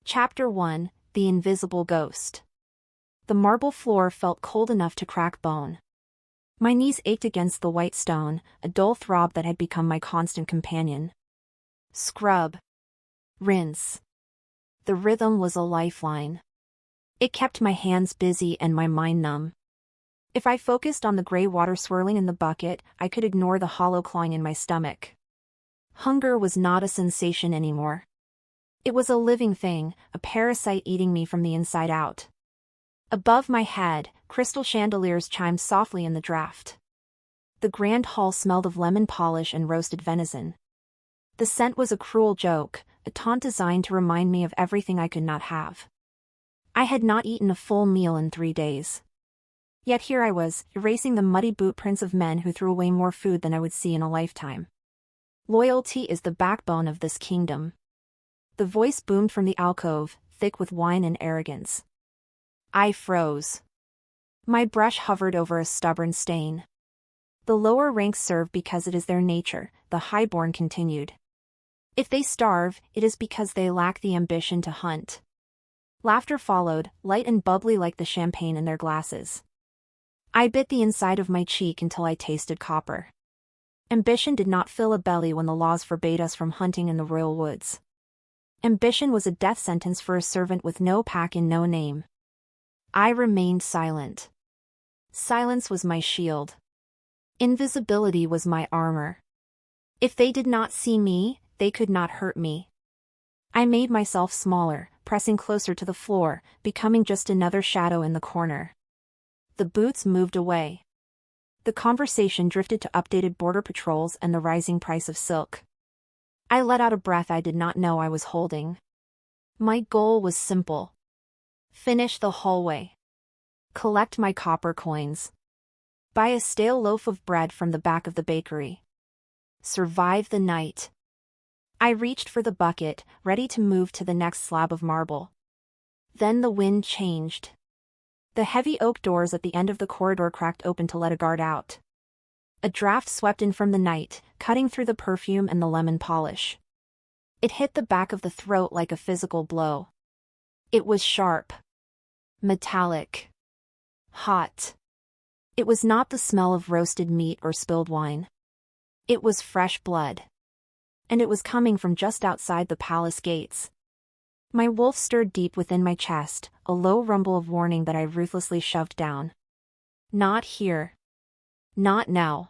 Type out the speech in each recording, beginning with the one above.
Chapter 1: The Invisible Ghost. The marble floor felt cold enough to crack bone. My knees ached against the white stone, a dull throb that had become my constant companion. Scrub. Rinse. The rhythm was a lifeline. It kept my hands busy and my mind numb. If I focused on the gray water swirling in the bucket, I could ignore the hollow clawing in my stomach. Hunger was not a sensation anymore. It was a living thing, a parasite eating me from the inside out. Above my head, crystal chandeliers chimed softly in the draft. The grand hall smelled of lemon polish and roasted venison. The scent was a cruel joke, a taunt designed to remind me of everything I could not have. I had not eaten a full meal in 3 days. Yet here I was, erasing the muddy boot prints of men who threw away more food than I would see in a lifetime. Loyalty is the backbone of this kingdom. The voice boomed from the alcove, thick with wine and arrogance. I froze. My brush hovered over a stubborn stain. The lower ranks serve because it is their nature, the Highborn continued. If they starve, it is because they lack the ambition to hunt. Laughter followed, light and bubbly like the champagne in their glasses. I bit the inside of my cheek until I tasted copper. Ambition did not fill a belly when the laws forbade us from hunting in the royal woods. Ambition was a death sentence for a servant with no pack and no name. I remained silent. Silence was my shield. Invisibility was my armor. If they did not see me, they could not hurt me. I made myself smaller, pressing closer to the floor, becoming just another shadow in the corner. The boots moved away. The conversation drifted to updated border patrols and the rising price of silk. I let out a breath I did not know I was holding. My goal was simple. Finish the hallway. Collect my copper coins. Buy a stale loaf of bread from the back of the bakery. Survive the night. I reached for the bucket, ready to move to the next slab of marble. Then the wind changed. The heavy oak doors at the end of the corridor cracked open to let a guard out. A draft swept in from the night, cutting through the perfume and the lemon polish. It hit the back of the throat like a physical blow. It was sharp. Metallic. Hot. It was not the smell of roasted meat or spilled wine. It was fresh blood. And it was coming from just outside the palace gates. My wolf stirred deep within my chest, a low rumble of warning that I ruthlessly shoved down. Not here. Not now.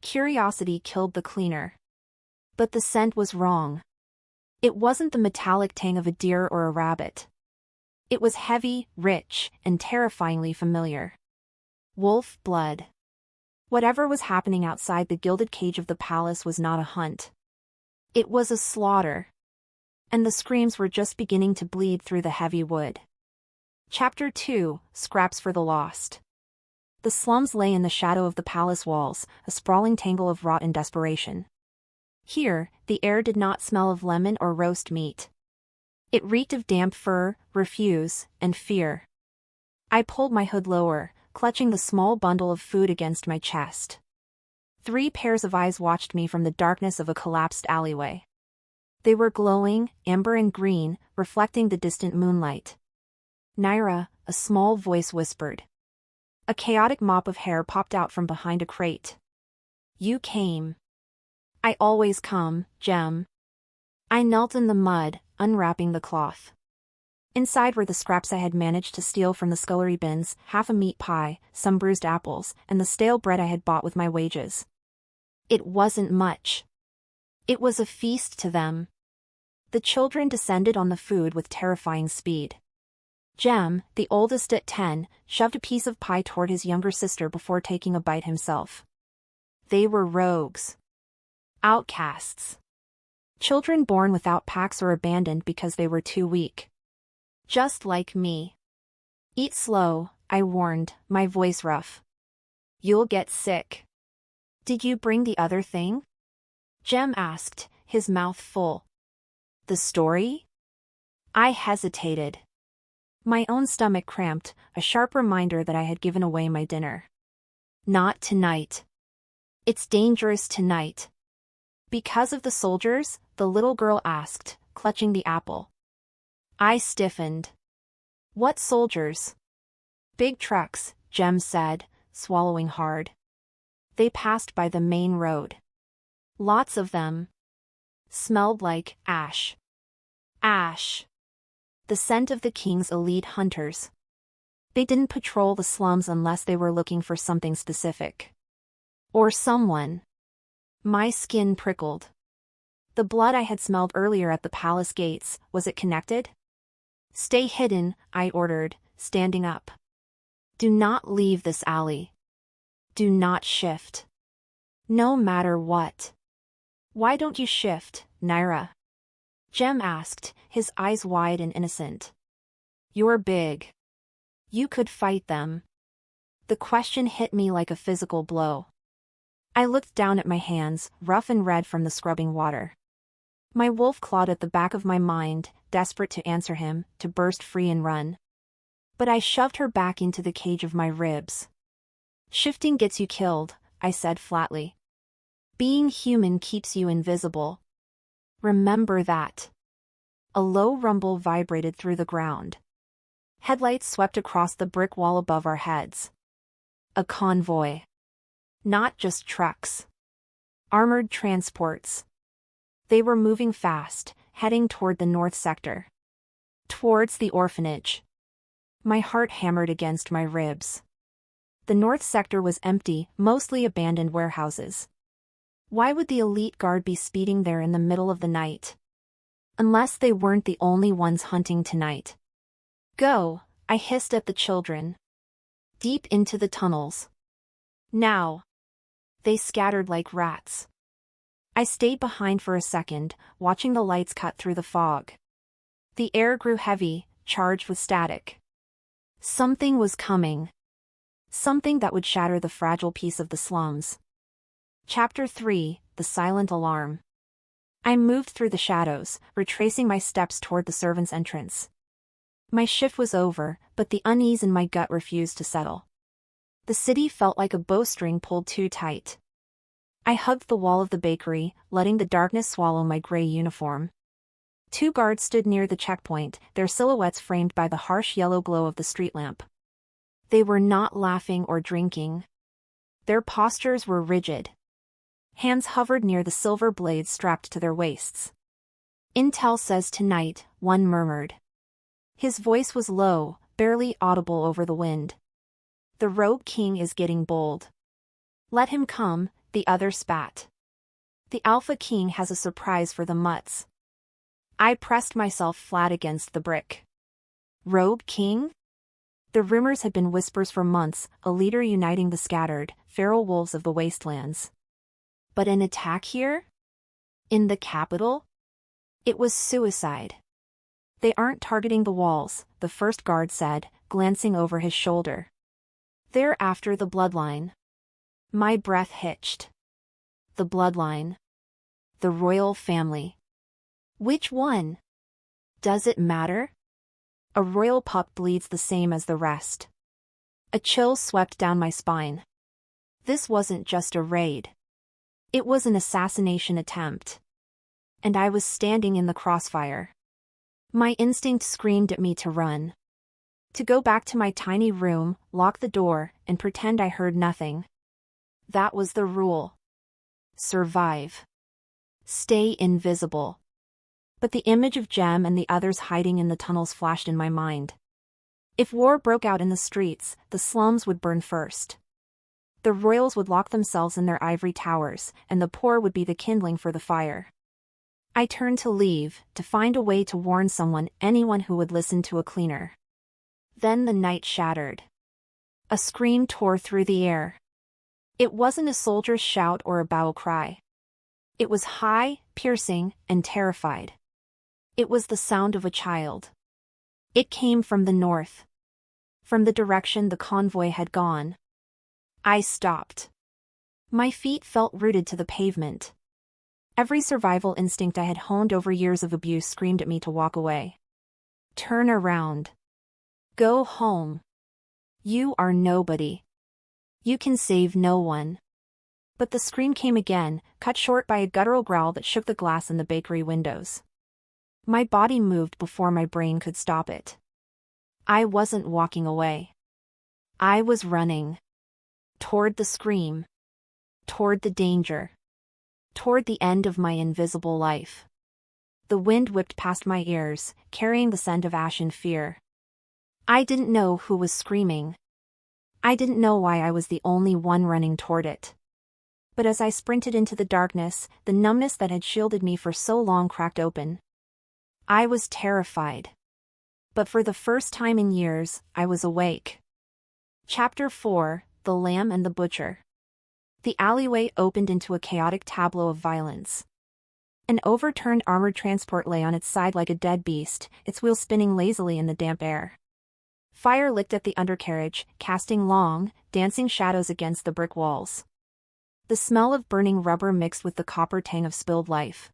Curiosity killed the cleaner. But the scent was wrong. It wasn't the metallic tang of a deer or a rabbit. It was heavy, rich, and terrifyingly familiar. Wolf blood. Whatever was happening outside the gilded cage of the palace was not a hunt. It was a slaughter. And the screams were just beginning to bleed through the heavy wood. Chapter 2: Scraps for the Lost. The slums lay in the shadow of the palace walls, a sprawling tangle of rot and desperation. Here, the air did not smell of lemon or roast meat. It reeked of damp fur, refuse, and fear. I pulled my hood lower, clutching the small bundle of food against my chest. 3 pairs of eyes watched me from the darkness of a collapsed alleyway. They were glowing, amber and green, reflecting the distant moonlight. Nyra, a small voice whispered. A chaotic mop of hair popped out from behind a crate. You came. I always come, Gem. I knelt in the mud, unwrapping the cloth. Inside were the scraps I had managed to steal from the scullery bins, half a meat pie, some bruised apples, and the stale bread I had bought with my wages. It wasn't much. It was a feast to them. The children descended on the food with terrifying speed. Jem, the oldest at 10, shoved a piece of pie toward his younger sister before taking a bite himself. They were rogues. Outcasts. Children born without packs or abandoned because they were too weak. Just like me. Eat slow, I warned, my voice rough. You'll get sick. Did you bring the other thing? Jem asked, his mouth full. The story? I hesitated. My own stomach cramped, a sharp reminder that I had given away my dinner. Not tonight. It's dangerous tonight. Because of the soldiers? The little girl asked, clutching the apple. I stiffened. What soldiers? Big trucks, Jem said, swallowing hard. They passed by the main road. Lots of them. Smelled like ash. Ash. The scent of the king's elite hunters. They didn't patrol the slums unless they were looking for something specific. Or someone. My skin prickled. The blood I had smelled earlier at the palace gates, was it connected? Stay hidden, I ordered, standing up. Do not leave this alley. Do not shift. No matter what. Why don't you shift, Nyra? Jem asked, his eyes wide and innocent. You're big. You could fight them. The question hit me like a physical blow. I looked down at my hands, rough and red from the scrubbing water. My wolf clawed at the back of my mind, desperate to answer him, to burst free and run. But I shoved her back into the cage of my ribs. Shifting gets you killed, I said flatly. Being human keeps you invisible. Remember that. A low rumble vibrated through the ground. Headlights swept across the brick wall above our heads. A convoy. Not just trucks. Armored transports. They were moving fast, heading toward the north sector. Towards the orphanage. My heart hammered against my ribs. The north sector was empty, mostly abandoned warehouses. Why would the elite guard be speeding there in the middle of the night? Unless they weren't the only ones hunting tonight. Go, I hissed at the children. Deep into the tunnels. Now. They scattered like rats. I stayed behind for a second, watching the lights cut through the fog. The air grew heavy, charged with static. Something was coming. Something that would shatter the fragile peace of the slums. Chapter 3, The Silent Alarm. I moved through the shadows, retracing my steps toward the servants' entrance. My shift was over, but the unease in my gut refused to settle. The city felt like a bowstring pulled too tight. I hugged the wall of the bakery, letting the darkness swallow my gray uniform. 2 guards stood near the checkpoint, their silhouettes framed by the harsh yellow glow of the street lamp. They were not laughing or drinking. Their postures were rigid. Hands hovered near the silver blades strapped to their waists. Intel says tonight, one murmured. His voice was low, barely audible over the wind. The rogue king is getting bold. Let him come, the other spat. The Alpha King has a surprise for the mutts. I pressed myself flat against the brick. Rogue King? The rumors had been whispers for months, a leader uniting the scattered, feral wolves of the wastelands. But an attack here? In the capital? It was suicide. They aren't targeting the walls, the first guard said, glancing over his shoulder. They're after the bloodline. My breath hitched. The bloodline. The royal family. Which one? Does it matter? A royal pup bleeds the same as the rest. A chill swept down my spine. This wasn't just a raid. It was an assassination attempt. And I was standing in the crossfire. My instinct screamed at me to run. To go back to my tiny room, lock the door, and pretend I heard nothing. That was the rule. Survive. Stay invisible. But the image of Jem and the others hiding in the tunnels flashed in my mind. If war broke out in the streets, the slums would burn first. The royals would lock themselves in their ivory towers, and the poor would be the kindling for the fire. I turned to leave, to find a way to warn someone, anyone who would listen to a cleaner. Then the night shattered. A scream tore through the air. It wasn't a soldier's shout or a battle cry. It was high, piercing, and terrified. It was the sound of a child. It came from the north. From the direction the convoy had gone. I stopped. My feet felt rooted to the pavement. Every survival instinct I had honed over years of abuse screamed at me to walk away. Turn around. Go home. You are nobody. You can save no one. But the scream came again, cut short by a guttural growl that shook the glass in the bakery windows. My body moved before my brain could stop it. I wasn't walking away. I was running. Toward the scream. Toward the danger. Toward the end of my invisible life. The wind whipped past my ears, carrying the scent of ash and fear. I didn't know who was screaming. I didn't know why I was the only one running toward it. But as I sprinted into the darkness, the numbness that had shielded me for so long cracked open. I was terrified. But for the first time in years, I was awake. Chapter 4: The Lamb and the Butcher. The alleyway opened into a chaotic tableau of violence. An overturned armored transport lay on its side like a dead beast, its wheels spinning lazily in the damp air. Fire licked at the undercarriage, casting long, dancing shadows against the brick walls. The smell of burning rubber mixed with the copper tang of spilled life.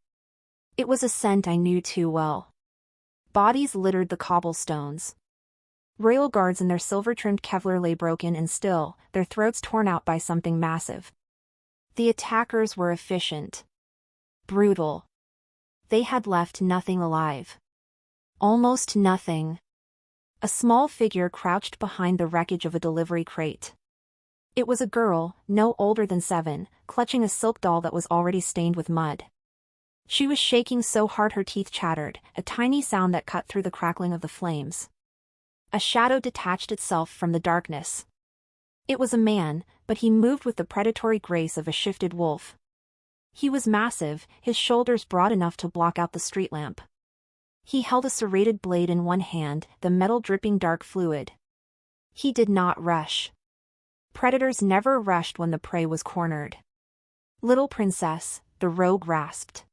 It was a scent I knew too well. Bodies littered the cobblestones. Royal guards in their silver-trimmed Kevlar lay broken and still, their throats torn out by something massive. The attackers were efficient. Brutal. They had left nothing alive. Almost nothing. A small figure crouched behind the wreckage of a delivery crate. It was a girl, no older than 7, clutching a silk doll that was already stained with mud. She was shaking so hard her teeth chattered, a tiny sound that cut through the crackling of the flames. A shadow detached itself from the darkness. It was a man, but he moved with the predatory grace of a shifted wolf. He was massive, his shoulders broad enough to block out the street lamp. He held a serrated blade in one hand, the metal dripping dark fluid. He did not rush. Predators never rushed when the prey was cornered. "Little princess," the rogue rasped.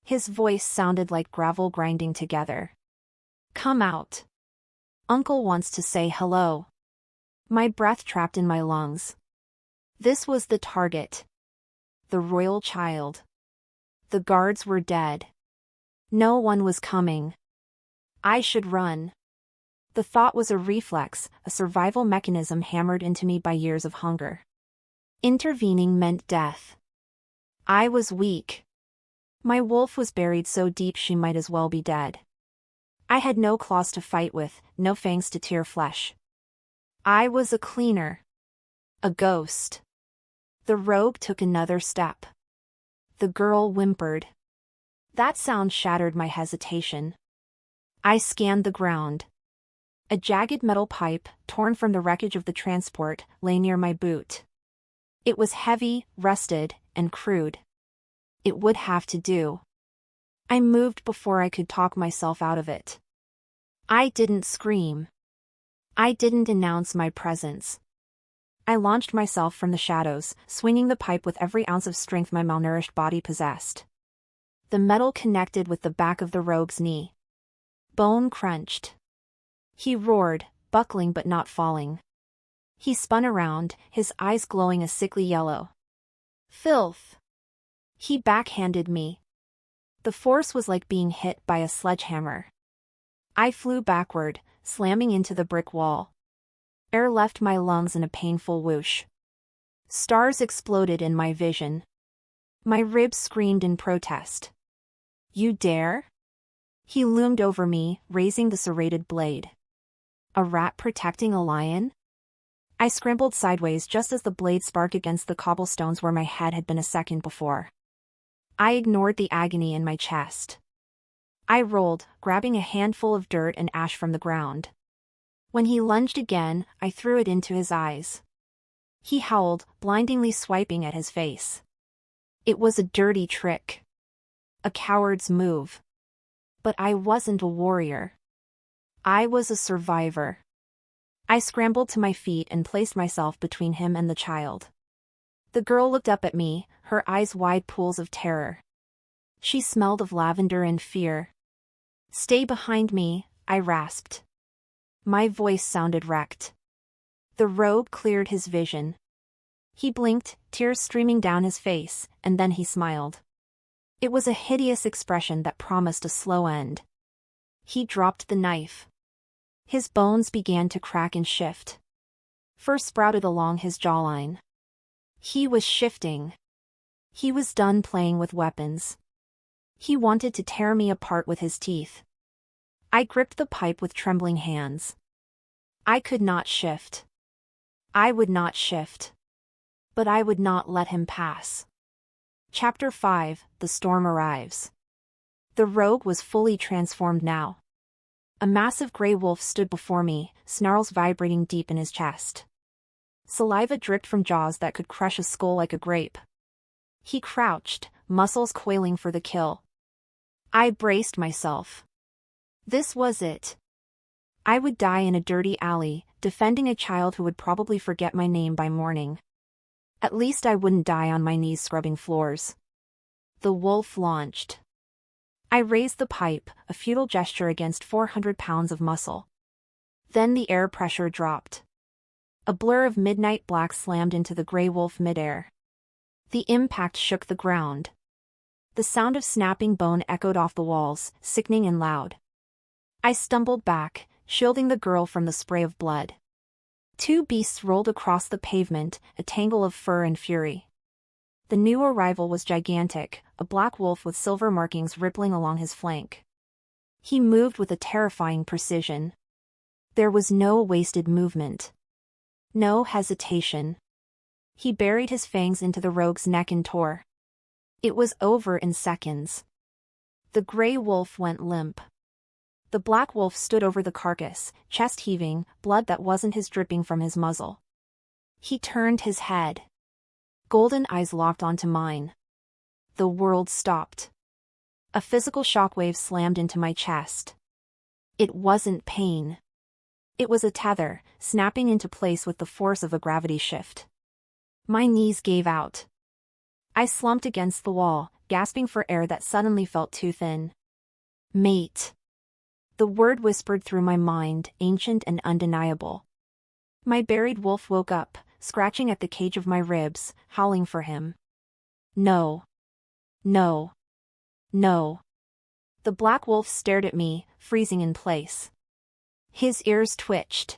His voice sounded like gravel grinding together. "Come out. Uncle wants to say hello." My breath trapped in my lungs. This was the target. The royal child. The guards were dead. No one was coming. I should run. The thought was a reflex, a survival mechanism hammered into me by years of hunger. Intervening meant death. I was weak. My wolf was buried so deep she might as well be dead. I had no claws to fight with, no fangs to tear flesh. I was a cleaner. A ghost. The rogue took another step. The girl whimpered. That sound shattered my hesitation. I scanned the ground. A jagged metal pipe, torn from the wreckage of the transport, lay near my boot. It was heavy, rusted, and crude. It would have to do. I moved before I could talk myself out of it. I didn't scream. I didn't announce my presence. I launched myself from the shadows, swinging the pipe with every ounce of strength my malnourished body possessed. The metal connected with the back of the rogue's knee. Bone crunched. He roared, buckling but not falling. He spun around, his eyes glowing a sickly yellow. Filth! He backhanded me. The force was like being hit by a sledgehammer. I flew backward, slamming into the brick wall. Air left my lungs in a painful whoosh. Stars exploded in my vision. My ribs screamed in protest. You dare? He loomed over me, raising the serrated blade. A rat protecting a lion? I scrambled sideways just as the blade sparked against the cobblestones where my head had been a second before. I ignored the agony in my chest. I rolled, grabbing a handful of dirt and ash from the ground. When he lunged again, I threw it into his eyes. He howled, blindingly swiping at his face. It was a dirty trick. A coward's move. But I wasn't a warrior. I was a survivor. I scrambled to my feet and placed myself between him and the child. The girl looked up at me, her eyes wide pools of terror. She smelled of lavender and fear. Stay behind me, I rasped. My voice sounded wrecked. The rogue cleared his vision. He blinked, tears streaming down his face, and then he smiled. It was a hideous expression that promised a slow end. He dropped the knife. His bones began to crack and shift. Fur sprouted along his jawline. He was shifting. He was done playing with weapons. He wanted to tear me apart with his teeth. I gripped the pipe with trembling hands. I could not shift. I would not shift. But I would not let him pass. Chapter 5: The Storm Arrives. The rogue was fully transformed now. A massive gray wolf stood before me, snarls vibrating deep in his chest. Saliva dripped from jaws that could crush a skull like a grape. He crouched, muscles coiling for the kill. I braced myself. This was it. I would die in a dirty alley, defending a child who would probably forget my name by morning. At least I wouldn't die on my knees scrubbing floors. The wolf launched. I raised the pipe, a futile gesture against 400 pounds of muscle. Then the air pressure dropped. A blur of midnight black slammed into the gray wolf midair. The impact shook the ground. The sound of snapping bone echoed off the walls, sickening and loud. I stumbled back, shielding the girl from the spray of blood. Two beasts rolled across the pavement, a tangle of fur and fury. The new arrival was gigantic, a black wolf with silver markings rippling along his flank. He moved with a terrifying precision. There was no wasted movement. No hesitation. He buried his fangs into the rogue's neck and tore. It was over in seconds. The gray wolf went limp. The black wolf stood over the carcass, chest heaving, blood that wasn't his dripping from his muzzle. He turned his head. Golden eyes locked onto mine. The world stopped. A physical shockwave slammed into my chest. It wasn't pain. It was a tether, snapping into place with the force of a gravity shift. My knees gave out. I slumped against the wall, gasping for air that suddenly felt too thin. Mate. The word whispered through my mind, ancient and undeniable. My buried wolf woke up, scratching at the cage of my ribs, howling for him. No. No. No. The black wolf stared at me, freezing in place. His ears twitched.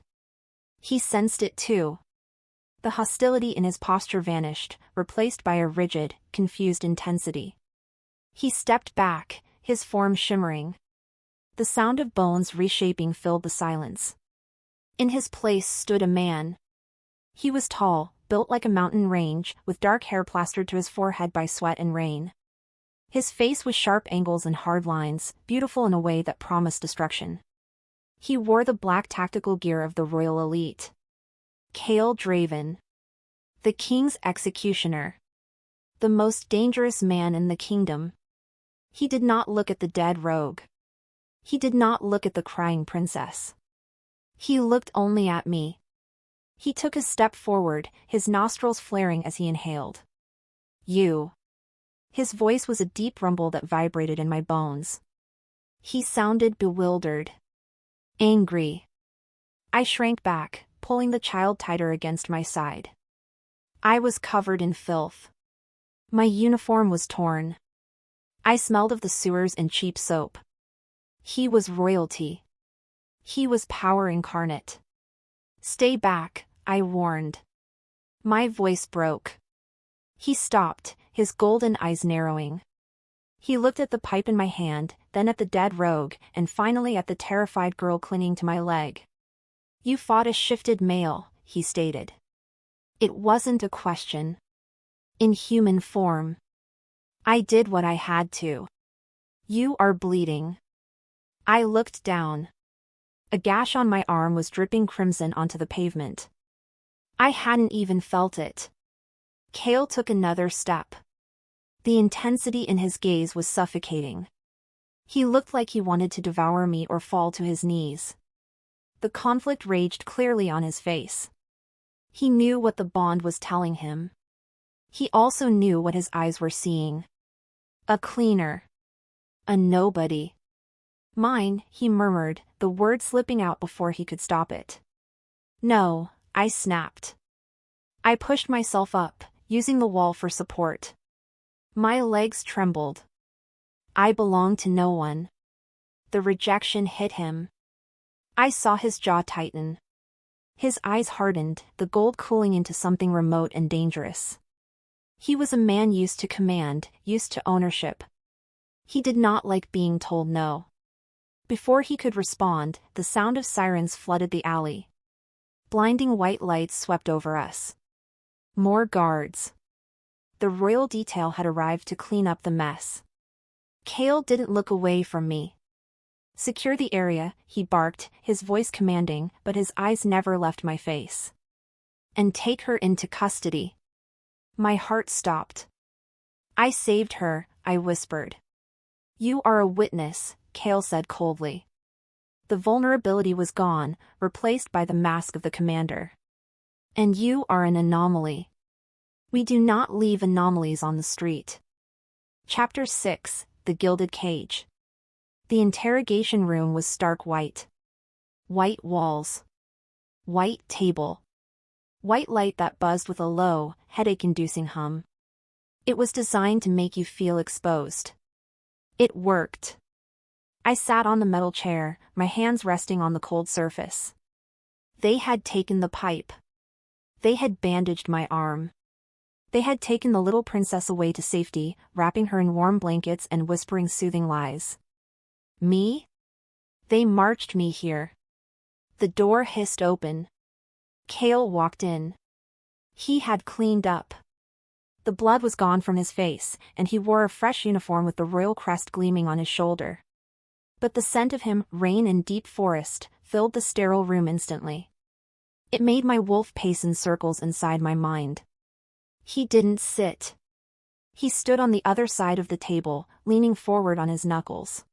He sensed it too. The hostility in his posture vanished, replaced by a rigid, confused intensity. He stepped back, his form shimmering. The sound of bones reshaping filled the silence. In his place stood a man. He was tall, built like a mountain range, with dark hair plastered to his forehead by sweat and rain. His face was sharp angles and hard lines, beautiful in a way that promised destruction. He wore the black tactical gear of the royal elite. Kale Draven. The king's executioner. The most dangerous man in the kingdom. He did not look at the dead rogue. He did not look at the crying princess. He looked only at me. He took a step forward, his nostrils flaring as he inhaled. You. His voice was a deep rumble that vibrated in my bones. He sounded bewildered. Angry. I shrank back, pulling the child tighter against my side. I was covered in filth. My uniform was torn. I smelled of the sewers and cheap soap. He was royalty. He was power incarnate. Stay back, I warned. My voice broke. He stopped, his golden eyes narrowing. He looked at the pipe in my hand, then at the dead rogue, and finally at the terrified girl clinging to my leg. You fought a shifted male, he stated. It wasn't a question. In human form. I did what I had to. You are bleeding. I looked down. A gash on my arm was dripping crimson onto the pavement. I hadn't even felt it. Kale took another step. The intensity in his gaze was suffocating. He looked like he wanted to devour me or fall to his knees. The conflict raged clearly on his face. He knew what the bond was telling him. He also knew what his eyes were seeing. A cleaner. A nobody. Mine, he murmured, the word slipping out before he could stop it. No, I snapped. I pushed myself up, using the wall for support. My legs trembled. I belonged to no one. The rejection hit him. I saw his jaw tighten. His eyes hardened, the gold cooling into something remote and dangerous. He was a man used to command, used to ownership. He did not like being told no. Before he could respond, the sound of sirens flooded the alley. Blinding white lights swept over us. More guards. The royal detail had arrived to clean up the mess. Kale didn't look away from me. "Secure the area," he barked, his voice commanding, but his eyes never left my face. "And take her into custody." My heart stopped. "I saved her," I whispered. "You are a witness," Kale said coldly. The vulnerability was gone, replaced by the mask of the commander. "And you are an anomaly. We do not leave anomalies on the street." Chapter 6: The Gilded Cage. The interrogation room was stark white. White walls. White table. White light that buzzed with a low, headache-inducing hum. It was designed to make you feel exposed. It worked. I sat on the metal chair, my hands resting on the cold surface. They had taken the pipe. They had bandaged my arm. They had taken the little princess away to safety, wrapping her in warm blankets and whispering soothing lies. Me? They marched me here. The door hissed open. Kale walked in. He had cleaned up. The blood was gone from his face, and he wore a fresh uniform with the royal crest gleaming on his shoulder. But the scent of him, rain and deep forest, filled the sterile room instantly. It made my wolf pace in circles inside my mind. He didn't sit. He stood on the other side of the table, leaning forward on his knuckles.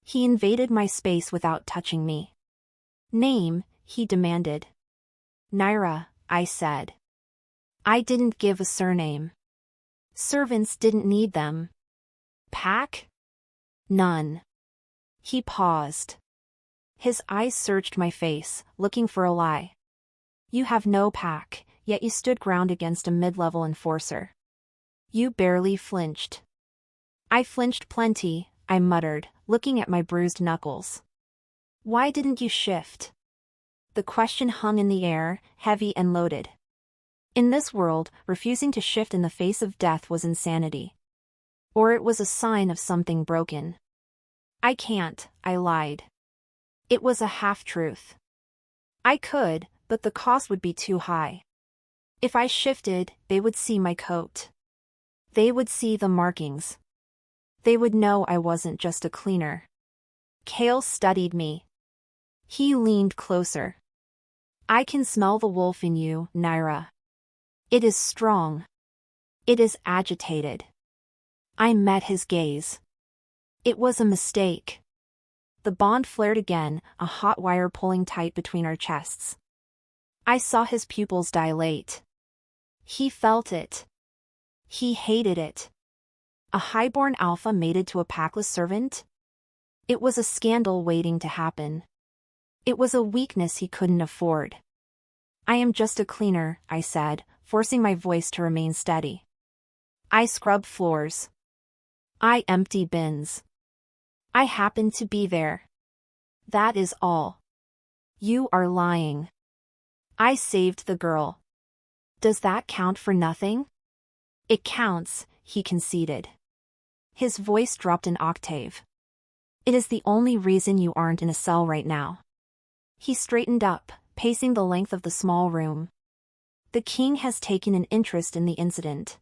He invaded my space without touching me. "Name," he demanded. "Nyra," I said. I didn't give a surname. Servants didn't need them. "Pack?" "None." He paused. His eyes searched my face, looking for a lie. "You have no pack, yet you stood ground against a mid-level enforcer. You barely flinched." "I flinched plenty," I muttered, looking at my bruised knuckles. "Why didn't you shift?" The question hung in the air, heavy and loaded. In this world, refusing to shift in the face of death was insanity. Or it was a sign of something broken. "I can't," I lied. It was a half-truth. I could, but the cost would be too high. If I shifted, they would see my coat. They would see the markings. They would know I wasn't just a cleaner. Kale studied me. He leaned closer. "I can smell the wolf in you, Nyra. It is strong. It is agitated." I met his gaze. It was a mistake. The bond flared again, a hot wire pulling tight between our chests. I saw his pupils dilate. He felt it. He hated it. A highborn alpha mated to a packless servant? It was a scandal waiting to happen. It was a weakness he couldn't afford. "I am just a cleaner," I said, forcing my voice to remain steady. "I scrub floors. I empty bins. I happen to be there. That is all. You are lying. I saved the girl. Does that count for nothing?" "It counts," he conceded. His voice dropped an octave. "It is the only reason you aren't in a cell right now." He straightened up, pacing the length of the small room. "The king has taken an interest in the incident.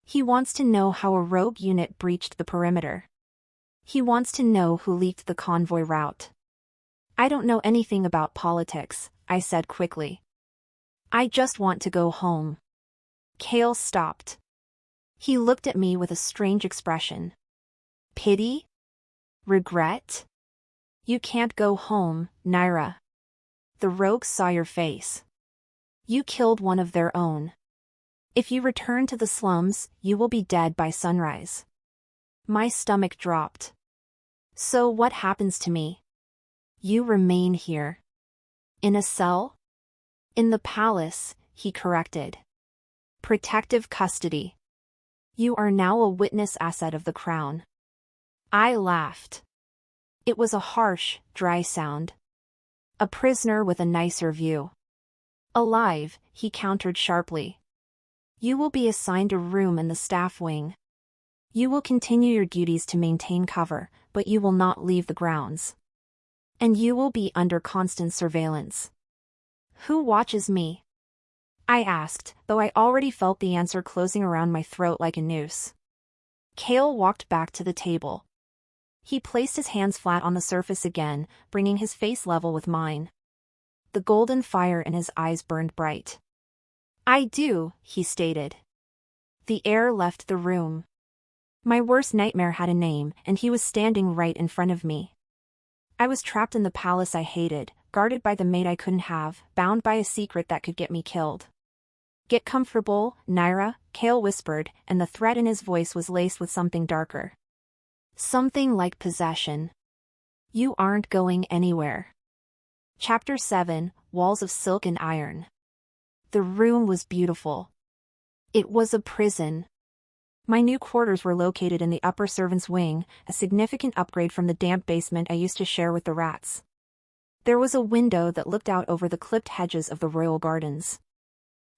He wants to know how a rogue unit breached the perimeter. He wants to know who leaked the convoy route." "I don't know anything about politics," I said quickly. "I just want to go home." Kale stopped. He looked at me with a strange expression. "Pity? Regret? You can't go home, Nyra. The rogues saw your face. You killed one of their own. If you return to the slums, you will be dead by sunrise." My stomach dropped. "So what happens to me?" "You remain here." "In a cell?" "In the palace," he corrected. "Protective custody. You are now a witness asset of the crown." I laughed. It was a harsh, dry sound. "A prisoner with a nicer view." "Alive," he countered sharply. "You will be assigned a room in the staff wing. You will continue your duties to maintain cover, but you will not leave the grounds. And you will be under constant surveillance. Who watches me? I asked, though I already felt the answer closing around my throat like a noose. Cale walked back to the table. He placed his hands flat on the surface again, bringing his face level with mine. The golden fire in his eyes burned bright. I do, he stated. The heir left the room. My worst nightmare had a name, and he was standing right in front of me. I was trapped in the palace I hated, guarded by the mate I couldn't have, bound by a secret that could get me killed. Get comfortable, Nyra, Cale whispered, and the threat in his voice was laced with something darker. Something like possession. You aren't going anywhere. Chapter 7, Walls of Silk and Iron. The room was beautiful. It was a prison. My new quarters were located in the upper servants' wing, a significant upgrade from the damp basement I used to share with the rats. There was a window that looked out over the clipped hedges of the royal gardens.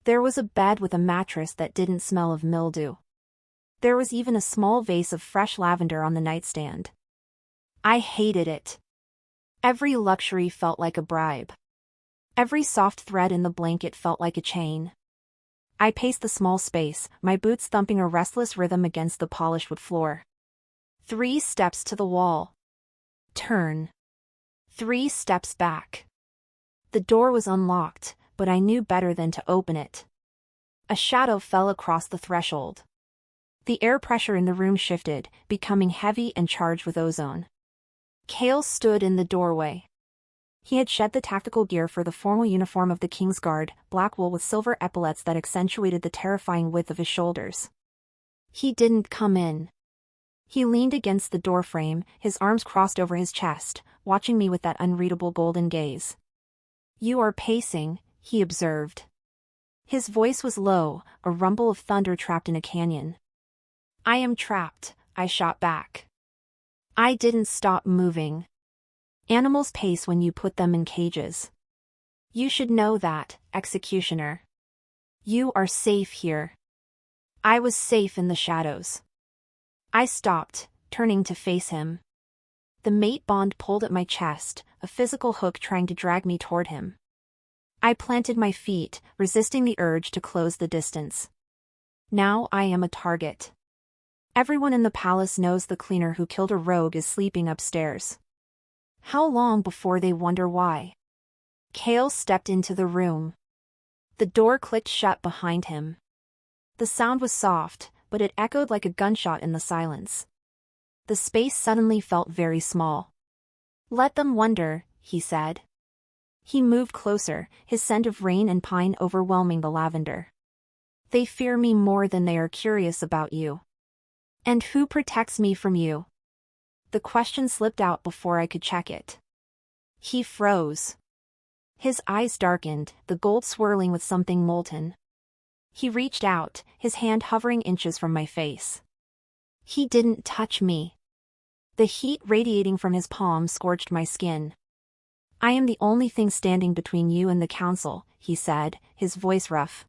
There was a bed with a mattress that didn't smell of mildew. There was even a small vase of fresh lavender on the nightstand. I hated it. Every luxury felt like a bribe. Every soft thread in the blanket felt like a chain. I paced the small space, my boots thumping a restless rhythm against the polished wood floor. 3 steps to the wall. Turn. 3 steps back. The door was unlocked, but I knew better than to open it. A shadow fell across the threshold. The air pressure in the room shifted, becoming heavy and charged with ozone. Cale stood in the doorway. He had shed the tactical gear for the formal uniform of the King's Guard, black wool with silver epaulets that accentuated the terrifying width of his shoulders. He didn't come in. He leaned against the doorframe, his arms crossed over his chest, watching me with that unreadable golden gaze. You are pacing, he observed. His voice was low, a rumble of thunder trapped in a canyon. I am trapped, I shot back. I didn't stop moving. Animals pace when you put them in cages. You should know that, executioner. You are safe here. I was safe in the shadows. I stopped, turning to face him. The mate bond pulled at my chest, a physical hook trying to drag me toward him. I planted my feet, resisting the urge to close the distance. Now I am a target. Everyone in the palace knows the cleaner who killed a rogue is sleeping upstairs. How long before they wonder why? Cale stepped into the room. The door clicked shut behind him. The sound was soft, but it echoed like a gunshot in the silence. The space suddenly felt very small. Let them wonder, he said. He moved closer, his scent of rain and pine overwhelming the lavender. They fear me more than they are curious about you. And who protects me from you? The question slipped out before I could check it. He froze. His eyes darkened, the gold swirling with something molten. He reached out, his hand hovering inches from my face. He didn't touch me. The heat radiating from his palm scorched my skin. I am the only thing standing between you and the council, he said, his voice rough.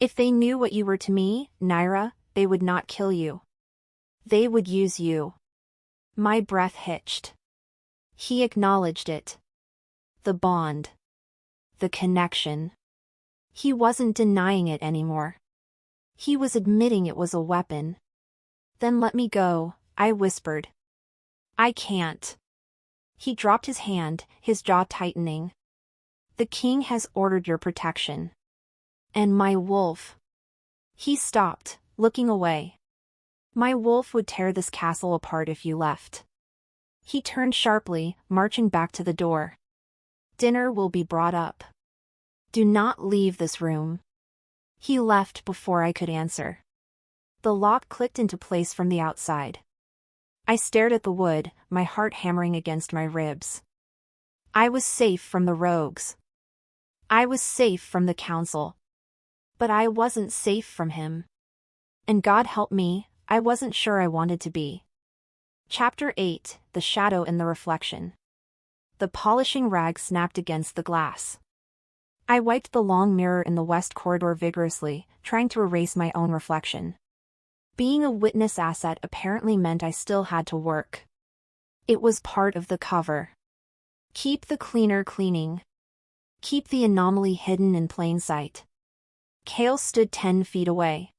If they knew what you were to me, Nyra, they would not kill you. They would use you. My breath hitched. He acknowledged it. The bond. The connection. He wasn't denying it anymore. He was admitting it was a weapon. Then let me go, I whispered. I can't. He dropped his hand, his jaw tightening. The king has ordered your protection. And my wolf. He stopped, looking away. My wolf would tear this castle apart if you left. He turned sharply, marching back to the door. Dinner will be brought up. Do not leave this room. He left before I could answer. The lock clicked into place from the outside. I stared at the wood, my heart hammering against my ribs. I was safe from the rogues. I was safe from the council. But I wasn't safe from him. And God help me, I wasn't sure I wanted to be. Chapter 8, The Shadow in the Reflection. The polishing rag snapped against the glass. I wiped the long mirror in the west corridor vigorously, trying to erase my own reflection. Being a witness asset apparently meant I still had to work. It was part of the cover. Keep the cleaner cleaning. Keep the anomaly hidden in plain sight. Kale stood 10 feet away.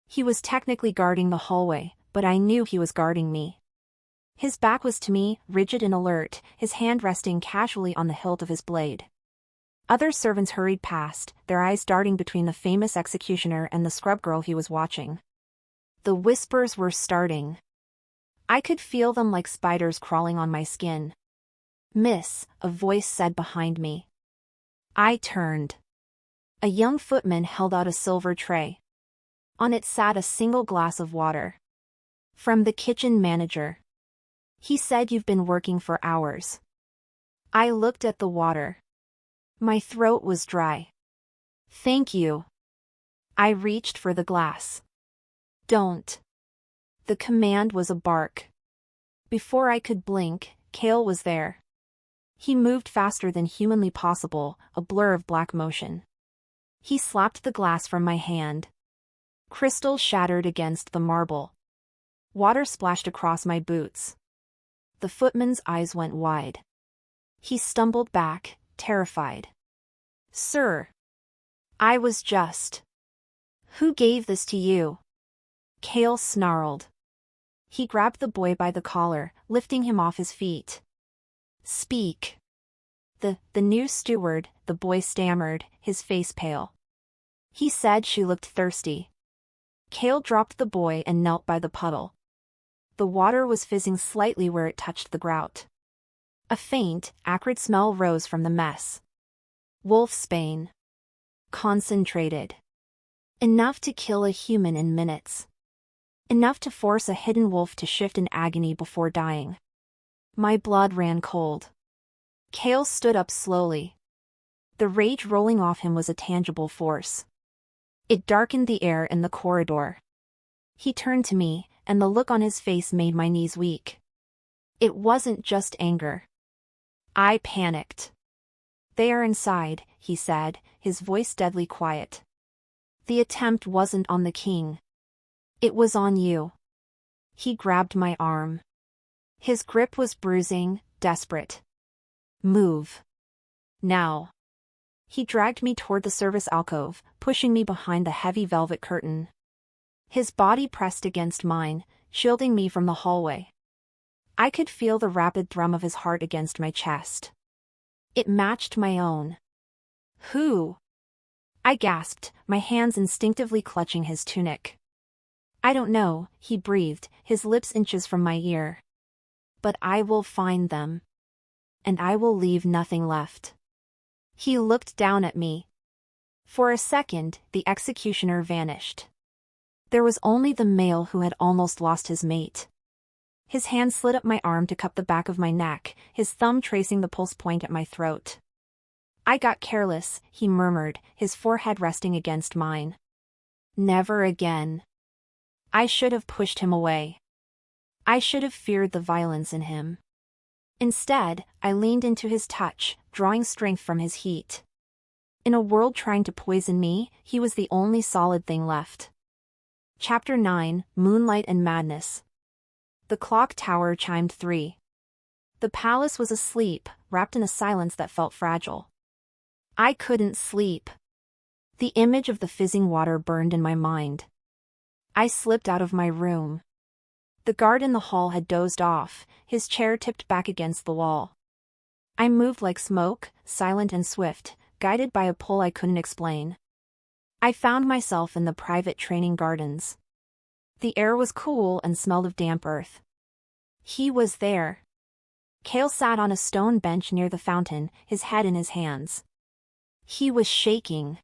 He was technically guarding the hallway, but I knew he was guarding me. His back was to me, rigid and alert, his hand resting casually on the hilt of his blade. Other servants hurried past, their eyes darting between the famous executioner and the scrub girl he was watching. The whispers were starting. I could feel them like spiders crawling on my skin. "Miss," a voice said behind me. I turned. A young footman held out a silver tray. On it sat a single glass of water. "From the kitchen manager. He said you've been working for hours." I looked at the water. My throat was dry. "Thank you." I reached for the glass. "Don't." The command was a bark. Before I could blink, Kale was there. He moved faster than humanly possible, a blur of black motion. He slapped the glass from my hand. Crystal shattered against the marble. Water splashed across my boots. The footman's eyes went wide. He stumbled back, terrified. "Sir." I was just. "Who gave this to you?" Kale snarled. He grabbed the boy by the collar, lifting him off his feet. "Speak." The new steward," the boy stammered, his face pale. "He said she looked thirsty." Kale dropped the boy and knelt by the puddle. The water was fizzing slightly where it touched the grout. A faint, acrid smell rose from the mess. Wolfsbane. Concentrated. Enough to kill a human in minutes. Enough to force a hidden wolf to shift in agony before dying. My blood ran cold. Kale stood up slowly. The rage rolling off him was a tangible force. It darkened the air in the corridor. He turned to me, and the look on his face made my knees weak. It wasn't just anger. I panicked. "They are inside," he said, his voice deadly quiet. "The attempt wasn't on the king. It was on you." He grabbed my arm. His grip was bruising, desperate. "Move. Now." He dragged me toward the service alcove, pushing me behind the heavy velvet curtain. His body pressed against mine, shielding me from the hallway. I could feel the rapid thrum of his heart against my chest. It matched my own. "Who?" I gasped, my hands instinctively clutching his tunic. "I don't know," he breathed, his lips inches from my ear. "But I will find them. And I will leave nothing left." He looked down at me. For a second, the executioner vanished. There was only the male who had almost lost his mate. His hand slid up my arm to cup the back of my neck, his thumb tracing the pulse point at my throat. "I got careless," he murmured, his forehead resting against mine. "Never again." I should have pushed him away. I should have feared the violence in him. Instead, I leaned into his touch, drawing strength from his heat. In a world trying to poison me, he was the only solid thing left. Chapter 9, Moonlight and Madness. The clock tower chimed 3. The palace was asleep, wrapped in a silence that felt fragile. I couldn't sleep. The image of the fizzing water burned in my mind. I slipped out of my room. The guard in the hall had dozed off, his chair tipped back against the wall. I moved like smoke, silent and swift, guided by a pull I couldn't explain. I found myself in the private training gardens. The air was cool and smelled of damp earth. He was there. Kale sat on a stone bench near the fountain, his head in his hands. He was shaking.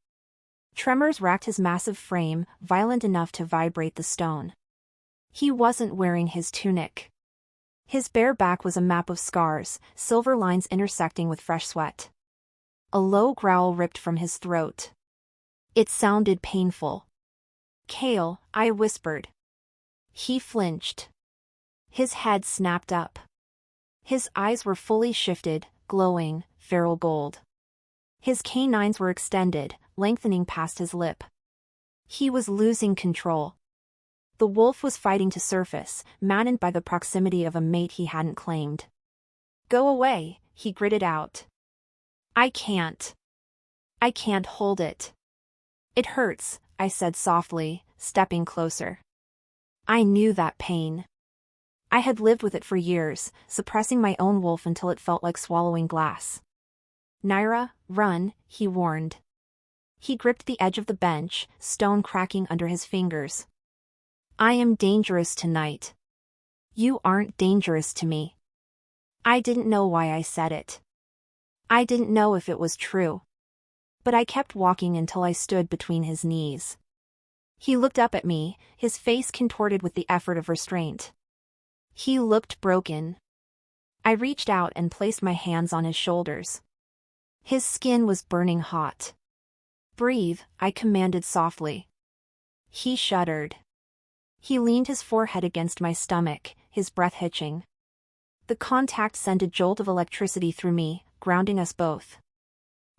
Tremors racked his massive frame, violent enough to vibrate the stone. He wasn't wearing his tunic. His bare back was a map of scars, silver lines intersecting with fresh sweat. A low growl ripped from his throat. It sounded painful. "Kale," I whispered. He flinched. His head snapped up. His eyes were fully shifted, glowing, feral gold. His canines were extended, lengthening past his lip. He was losing control. The wolf was fighting to surface, maddened by the proximity of a mate he hadn't claimed. "Go away," he gritted out. I can't hold it." "It hurts," I said softly, stepping closer. I knew that pain. I had lived with it for years, suppressing my own wolf until it felt like swallowing glass. "Nyra, run," he warned. He gripped the edge of the bench, stone cracking under his fingers. "I am dangerous tonight." "You aren't dangerous to me." I didn't know why I said it. I didn't know if it was true. But I kept walking until I stood between his knees. He looked up at me, his face contorted with the effort of restraint. He looked broken. I reached out and placed my hands on his shoulders. His skin was burning hot. "Breathe," I commanded softly. He shuddered. He leaned his forehead against my stomach, his breath hitching. The contact sent a jolt of electricity through me, grounding us both.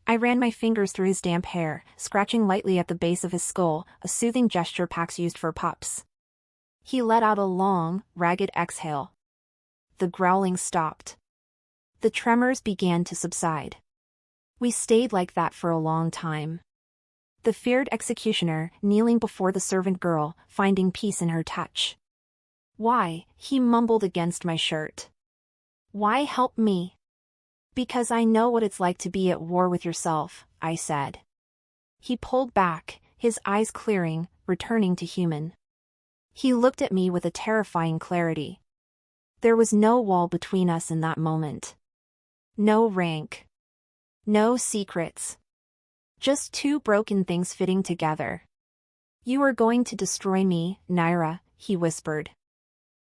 I ran my fingers through his damp hair, scratching lightly at the base of his skull, a soothing gesture packs used for pups. He let out a long, ragged exhale. The growling stopped. The tremors began to subside. We stayed like that for a long time. The feared executioner, kneeling before the servant girl, finding peace in her touch. "Why?" he mumbled against my shirt. "Why help me?" "Because I know what it's like to be at war with yourself," I said. He pulled back, his eyes clearing, returning to human. He looked at me with a terrifying clarity. There was no wall between us in that moment. No rank. No secrets. Just two broken things fitting together. "You are going to destroy me, Nyra," he whispered.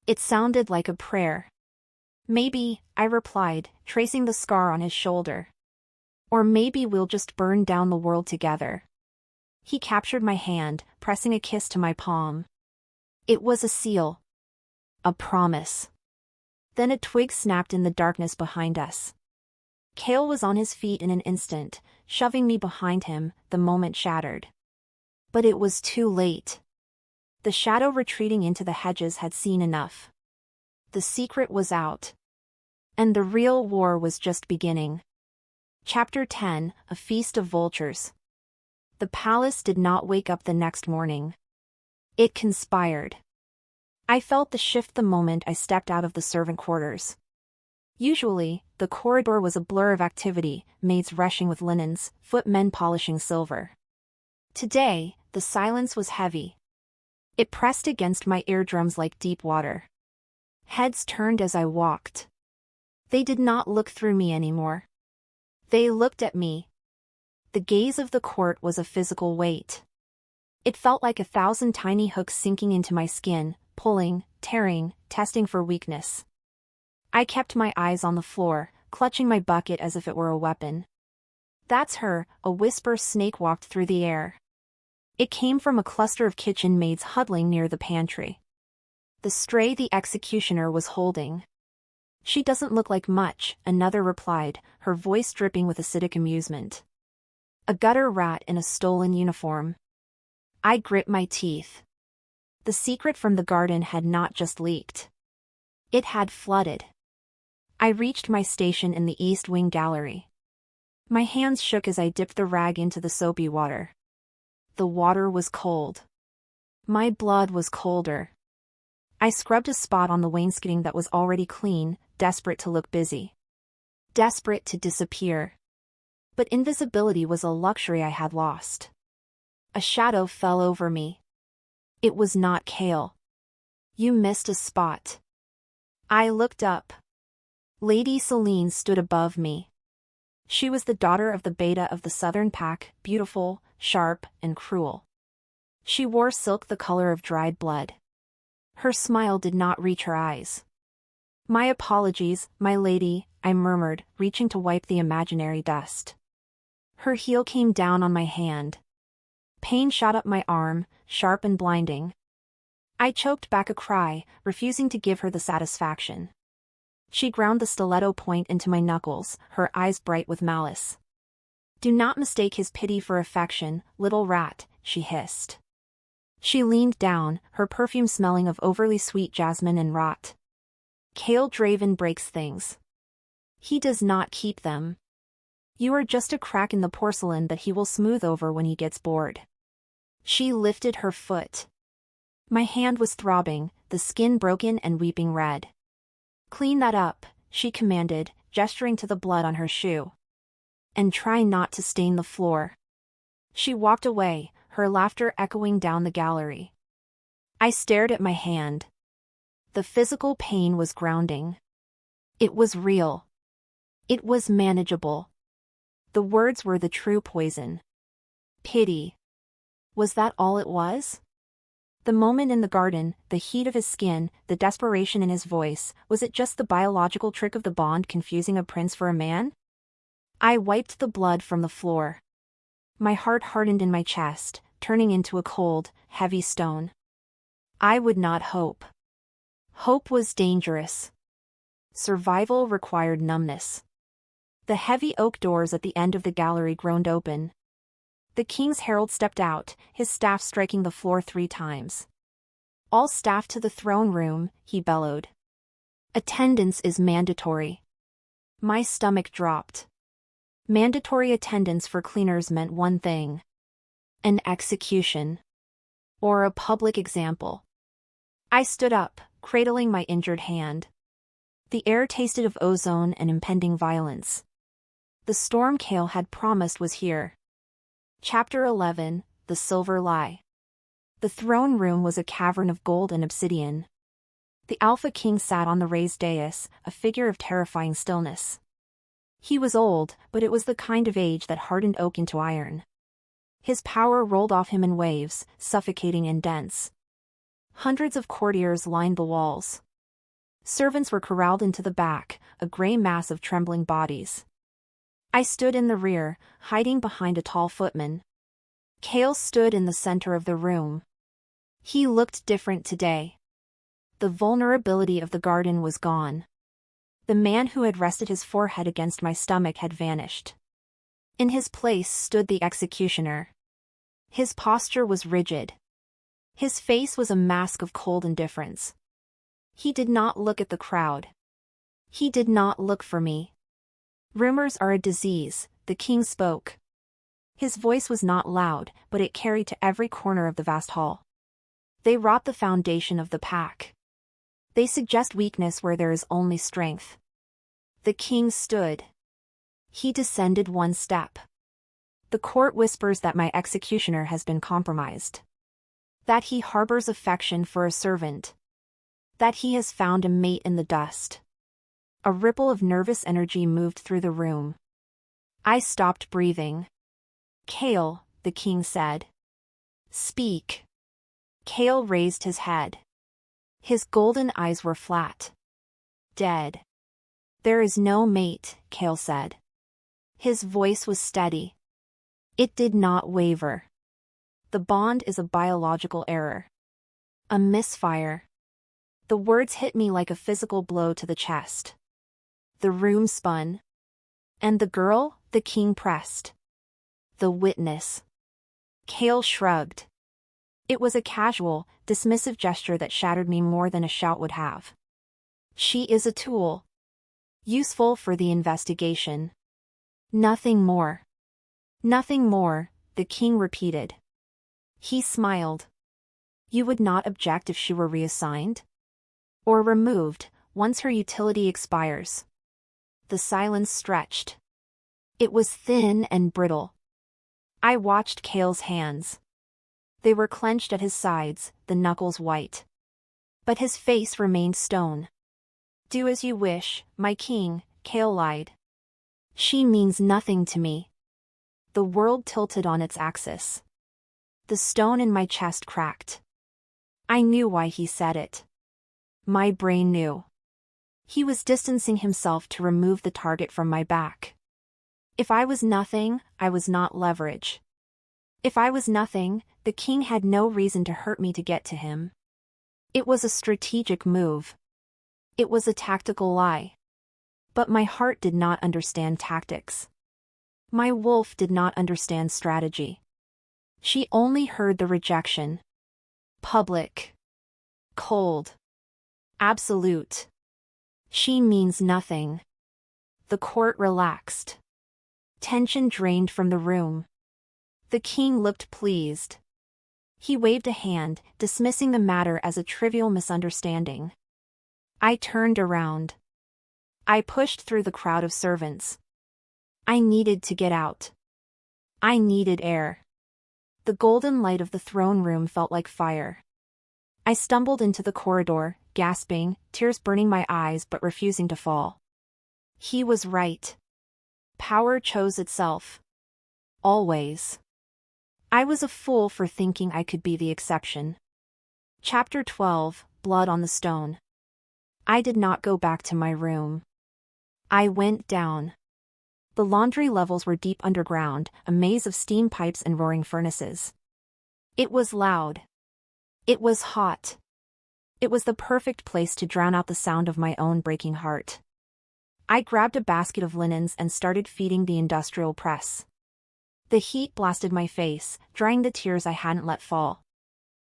It sounded like a prayer. "Maybe," I replied, tracing the scar on his shoulder. "Or maybe we'll just burn down the world together." He captured my hand, pressing a kiss to my palm. It was a seal. A promise. Then a twig snapped in the darkness behind us. Kale was on his feet in an instant, shoving me behind him, the moment shattered. But it was too late. The shadow retreating into the hedges had seen enough. The secret was out. And the real war was just beginning. Chapter 10, A Feast of Vultures. The palace did not wake up the next morning. It conspired. I felt the shift the moment I stepped out of the servant quarters. Usually, the corridor was a blur of activity, maids rushing with linens, footmen polishing silver. Today, the silence was heavy. It pressed against my eardrums like deep water. Heads turned as I walked. They did not look through me anymore. They looked at me. The gaze of the court was a physical weight. It felt like 1,000 tiny hooks sinking into my skin, pulling, tearing, testing for weakness. I kept my eyes on the floor, clutching my bucket as if it were a weapon. "That's her," a whisper snake-walked through the air. It came from a cluster of kitchen maids huddling near the pantry. The stray the executioner was holding. "She doesn't look like much," another replied, her voice dripping with acidic amusement. "A gutter rat in a stolen uniform." I grit my teeth. The secret from the garden had not just leaked. It had flooded. I reached my station in the East Wing gallery. My hands shook as I dipped the rag into the soapy water. The water was cold. My blood was colder. I scrubbed a spot on the wainscoting that was already clean, desperate to look busy. Desperate to disappear. But invisibility was a luxury I had lost. A shadow fell over me. It was not Kale. "You missed a spot." I looked up. Lady Celine stood above me. She was the daughter of the beta of the Southern Pack, beautiful, sharp, and cruel. She wore silk the color of dried blood. Her smile did not reach her eyes. "My apologies, my lady," I murmured, reaching to wipe the imaginary dust. Her heel came down on my hand. Pain shot up my arm, sharp and blinding. I choked back a cry, refusing to give her the satisfaction. She ground the stiletto point into my knuckles, her eyes bright with malice. "Do not mistake his pity for affection, little rat," she hissed. She leaned down, her perfume smelling of overly sweet jasmine and rot. Kale Draven breaks things. He does not keep them. You are just a crack in the porcelain that he will smooth over when he gets bored. She lifted her foot. My hand was throbbing, the skin broken and weeping red. Clean that up, she commanded, gesturing to the blood on her shoe. And try not to stain the floor. She walked away, her laughter echoing down the gallery. I stared at my hand. The physical pain was grounding. It was real. It was manageable. The words were the true poison. Pity. Was that all it was? The moment in the garden, the heat of his skin, the desperation in his voice, was it just the biological trick of the bond confusing a prince for a man? I wiped the blood from the floor. My heart hardened in my chest, turning into a cold, heavy stone. I would not hope. Hope was dangerous. Survival required numbness. The heavy oak doors at the end of the gallery groaned open. The king's herald stepped out, his staff striking the floor 3 times. All staff to the throne room, he bellowed. Attendance is mandatory. My stomach dropped. Mandatory attendance for cleaners meant one thing. An execution. Or a public example. I stood up, cradling my injured hand. The air tasted of ozone and impending violence. The storm Kale had promised was here. Chapter 11, The Silver Lie. The throne room was a cavern of gold and obsidian. The Alpha King sat on the raised dais, a figure of terrifying stillness. He was old, but it was the kind of age that hardened oak into iron. His power rolled off him in waves, suffocating and dense. Hundreds of courtiers lined the walls. Servants were corralled into the back, a gray mass of trembling bodies. I stood in the rear, hiding behind a tall footman. Kale stood in the center of the room. He looked different today. The vulnerability of the garden was gone. The man who had rested his forehead against my stomach had vanished. In his place stood the executioner. His posture was rigid. His face was a mask of cold indifference. He did not look at the crowd. He did not look for me. Rumors are a disease, the king spoke. His voice was not loud, but it carried to every corner of the vast hall. They rot the foundation of the pack. They suggest weakness where there is only strength. The king stood. He descended 1 step. The court whispers that my executioner has been compromised. That he harbors affection for a servant. That he has found a mate in the dust. A ripple of nervous energy moved through the room. I stopped breathing. Kale, the king said. Speak. Kale raised his head. His golden eyes were flat. Dead. There is no mate, Kale said. His voice was steady. It did not waver. The bond is a biological error. A misfire. The words hit me like a physical blow to the chest. The room spun. And the girl, the king pressed. The witness. Kale shrugged. It was a casual, dismissive gesture that shattered me more than a shout would have. She is a tool. Useful for the investigation. Nothing more. Nothing more, the king repeated. He smiled. You would not object if she were reassigned? Or removed, once her utility expires. The silence stretched. It was thin and brittle. I watched Kale's hands. They were clenched at his sides, the knuckles white. But his face remained stone. Do as you wish, my king, Kale lied. She means nothing to me. The world tilted on its axis. The stone in my chest cracked. I knew why he said it. My brain knew. He was distancing himself to remove the target from my back. If I was nothing, I was not leverage. If I was nothing, the king had no reason to hurt me to get to him. It was a strategic move. It was a tactical lie. But my heart did not understand tactics. My wolf did not understand strategy. She only heard the rejection. Public. Cold. Absolute. She means nothing. The court relaxed. Tension drained from the room. The king looked pleased. He waved a hand, dismissing the matter as a trivial misunderstanding. I turned around. I pushed through the crowd of servants. I needed to get out. I needed air. The golden light of the throne room felt like fire. I stumbled into the corridor, gasping, tears burning my eyes but refusing to fall. He was right. Power chose itself. Always. I was a fool for thinking I could be the exception. Chapter 12, Blood on the Stone. I did not go back to my room. I went down. The laundry levels were deep underground, a maze of steam pipes and roaring furnaces. It was loud. It was hot. It was the perfect place to drown out the sound of my own breaking heart. I grabbed a basket of linens and started feeding the industrial press. The heat blasted my face, drying the tears I hadn't let fall.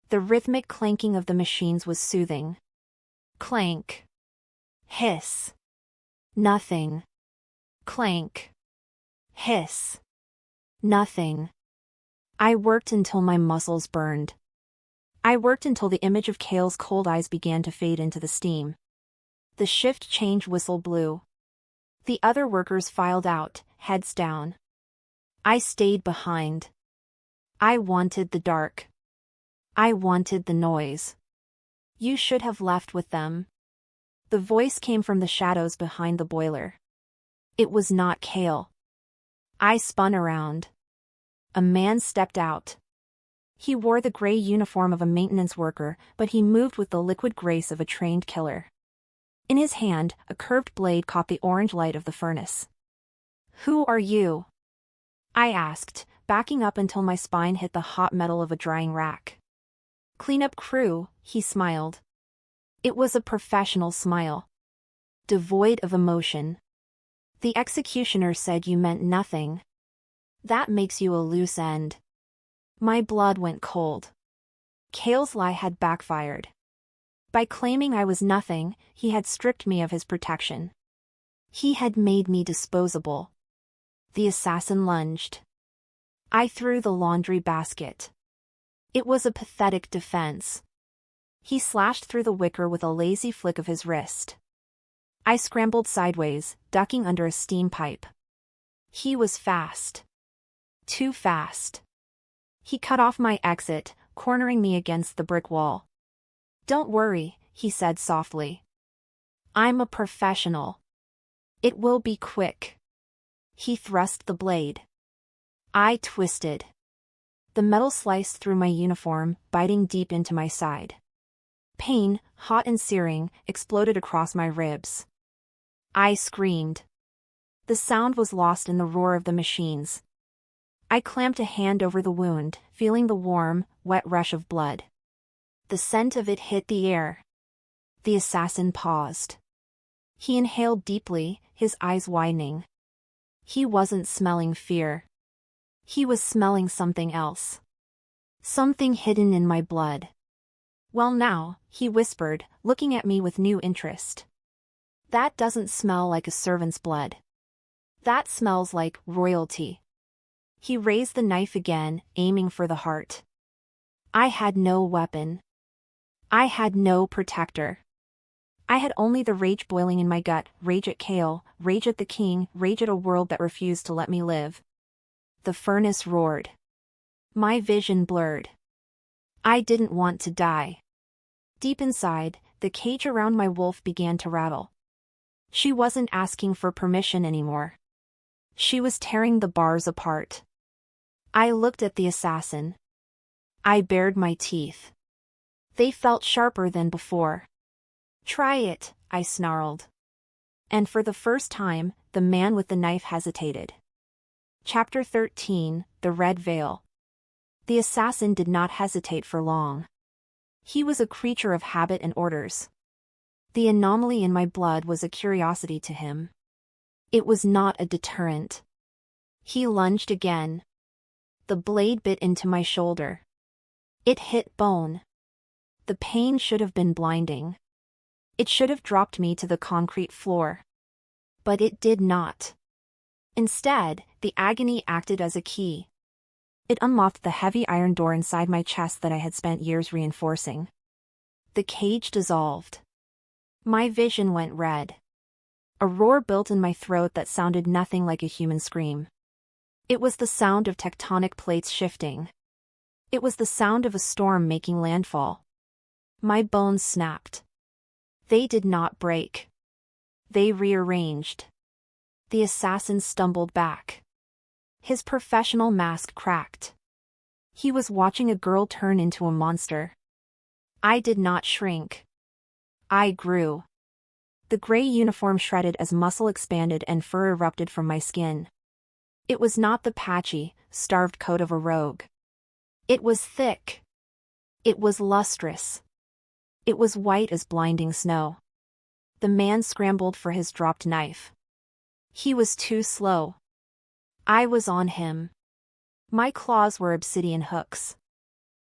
The rhythmic clanking of the machines was soothing. Clank. Hiss. Nothing. Clank. Hiss. Nothing. I worked until my muscles burned. I worked until the image of Kale's cold eyes began to fade into the steam. The shift change whistle blew. The other workers filed out, heads down. I stayed behind. I wanted the dark. I wanted the noise. You should have left with them. The voice came from the shadows behind the boiler. It was not Kale. I spun around. A man stepped out. He wore the gray uniform of a maintenance worker, but he moved with the liquid grace of a trained killer. In his hand, a curved blade caught the orange light of the furnace. "Who are you?" I asked, backing up until my spine hit the hot metal of a drying rack. "Cleanup crew," he smiled. It was a professional smile. Devoid of emotion. "The executioner said you meant nothing. That makes you a loose end." My blood went cold. Kale's lie had backfired. By claiming I was nothing, he had stripped me of his protection. He had made me disposable. The assassin lunged. I threw the laundry basket. It was a pathetic defense. He slashed through the wicker with a lazy flick of his wrist. I scrambled sideways, ducking under a steam pipe. He was fast. Too fast. He cut off my exit, cornering me against the brick wall. "Don't worry," he said softly. "I'm a professional. It will be quick." He thrust the blade. I twisted. The metal sliced through my uniform, biting deep into my side. Pain, hot and searing, exploded across my ribs. I screamed. The sound was lost in the roar of the machines. I clamped a hand over the wound, feeling the warm, wet rush of blood. The scent of it hit the air. The assassin paused. He inhaled deeply, his eyes widening. He wasn't smelling fear. He was smelling something else. Something hidden in my blood. "Well now," he whispered, looking at me with new interest. "That doesn't smell like a servant's blood. That smells like royalty." He raised the knife again, aiming for the heart. I had no weapon. I had no protector. I had only the rage boiling in my gut, rage at Kale, rage at the king, rage at a world that refused to let me live. The furnace roared. My vision blurred. I didn't want to die. Deep inside, the cage around my wolf began to rattle. She wasn't asking for permission anymore. She was tearing the bars apart. I looked at the assassin. I bared my teeth. They felt sharper than before. "Try it," I snarled. And for the first time, the man with the knife hesitated. Chapter 13, The Red Veil. The assassin did not hesitate for long. He was a creature of habit and orders. The anomaly in my blood was a curiosity to him. It was not a deterrent. He lunged again. The blade bit into my shoulder. It hit bone. The pain should have been blinding. It should have dropped me to the concrete floor. But it did not. Instead, the agony acted as a key. It unlocked the heavy iron door inside my chest that I had spent years reinforcing. The cage dissolved. My vision went red. A roar built in my throat that sounded nothing like a human scream. It was the sound of tectonic plates shifting. It was the sound of a storm making landfall. My bones snapped. They did not break. They rearranged. The assassin stumbled back. His professional mask cracked. He was watching a girl turn into a monster. I did not shrink. I grew. The gray uniform shredded as muscle expanded and fur erupted from my skin. It was not the patchy, starved coat of a rogue. It was thick. It was lustrous. It was white as blinding snow. The man scrambled for his dropped knife. He was too slow. I was on him. My claws were obsidian hooks.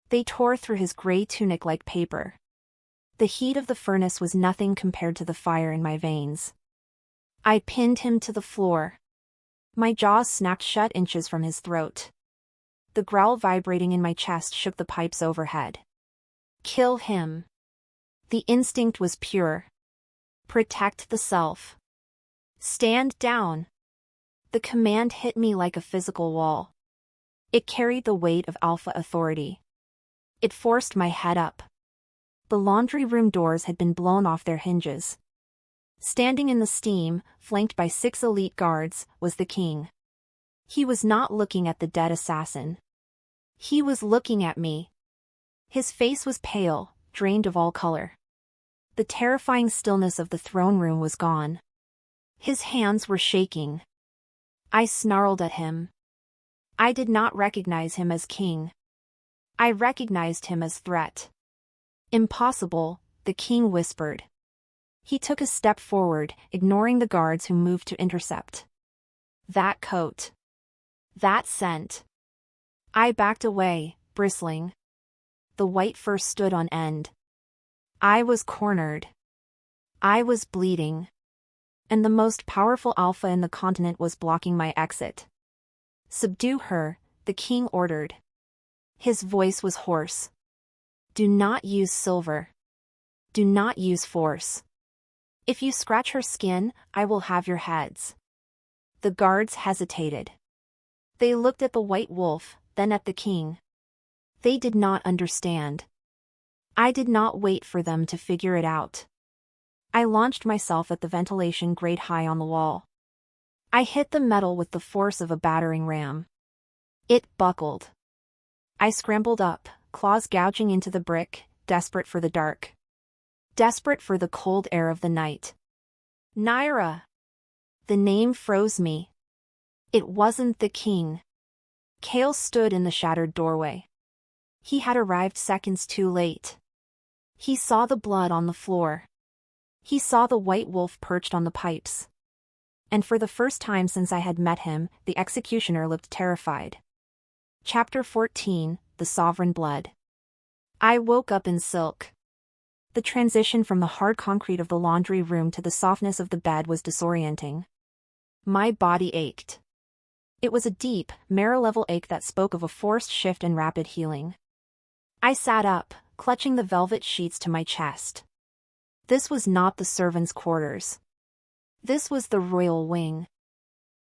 They tore through his gray tunic like paper. The heat of the furnace was nothing compared to the fire in my veins. I pinned him to the floor. My jaws snapped shut inches from his throat. The growl vibrating in my chest shook the pipes overhead. Kill him. The instinct was pure. Protect the self. Stand down. The command hit me like a physical wall. It carried the weight of alpha authority. It forced my head up. The laundry room doors had been blown off their hinges. Standing in the steam, flanked by 6 elite guards, was the king. He was not looking at the dead assassin. He was looking at me. His face was pale, drained of all color. The terrifying stillness of the throne room was gone. His hands were shaking. I snarled at him. I did not recognize him as king. I recognized him as threat. Impossible, the king whispered. He took a step forward, ignoring the guards who moved to intercept. That coat. That scent. I backed away, bristling. The white fur stood on end. I was cornered. I was bleeding. And the most powerful alpha in the continent was blocking my exit. Subdue her, the king ordered. His voice was hoarse. Do not use silver. Do not use force. If you scratch her skin, I will have your heads. The guards hesitated. They looked at the white wolf, then at the king. They did not understand. I did not wait for them to figure it out. I launched myself at the ventilation grate high on the wall. I hit the metal with the force of a battering ram. It buckled. I scrambled up, claws gouging into the brick, desperate for the dark. Desperate for the cold air of the night. Nyra! The name froze me. It wasn't the king. Kale stood in the shattered doorway. He had arrived seconds too late. He saw the blood on the floor. He saw the white wolf perched on the pipes. And for the first time since I had met him, the executioner looked terrified. Chapter 14, The Sovereign Blood. I woke up in silk. The transition from the hard concrete of the laundry room to the softness of the bed was disorienting. My body ached. It was a deep, marrow-level ache that spoke of a forced shift and rapid healing. I sat up, clutching the velvet sheets to my chest. This was not the servants' quarters. This was the royal wing.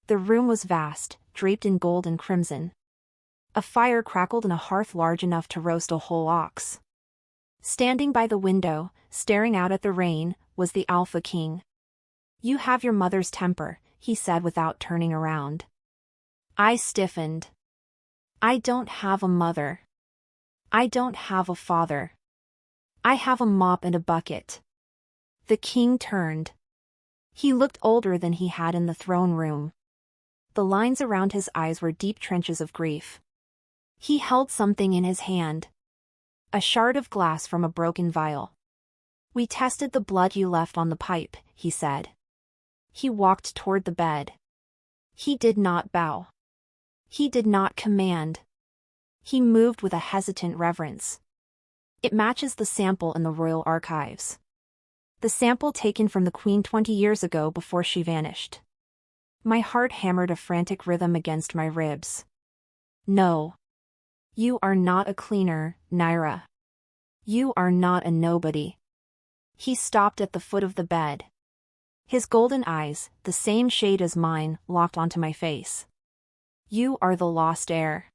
The room was vast, draped in gold and crimson. A fire crackled in a hearth large enough to roast a whole ox. Standing by the window, staring out at the rain, was the Alpha King. You have your mother's temper, he said without turning around. I stiffened. I don't have a mother. I don't have a father. I have a mop and a bucket. The king turned. He looked older than he had in the throne room. The lines around his eyes were deep trenches of grief. He held something in his hand. A shard of glass from a broken vial. We tested the blood you left on the pipe, he said. He walked toward the bed. He did not bow. He did not command. He moved with a hesitant reverence. It matches the sample in the royal archives. The sample taken from the queen 20 years ago before she vanished. My heart hammered a frantic rhythm against my ribs. No. You are not a cleaner, Nyra. You are not a nobody. He stopped at the foot of the bed. His golden eyes, the same shade as mine, locked onto my face. You are the lost heir.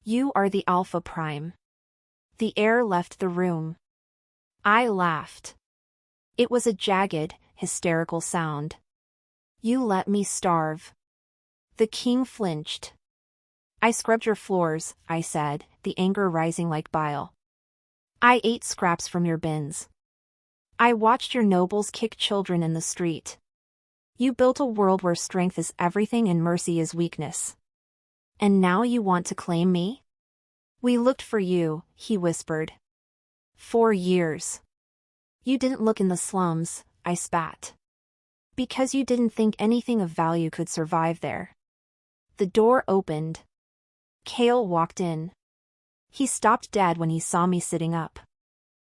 You are the Alpha Prime. The heir left the room. I laughed. It was a jagged, hysterical sound. You let me starve. The king flinched. I scrubbed your floors, I said, the anger rising like bile. I ate scraps from your bins. I watched your nobles kick children in the street. You built a world where strength is everything and mercy is weakness. And now you want to claim me? We looked for you, he whispered. 4 years. You didn't look in the slums, I spat. Because you didn't think anything of value could survive there. The door opened. Kale walked in. He stopped dead when he saw me sitting up.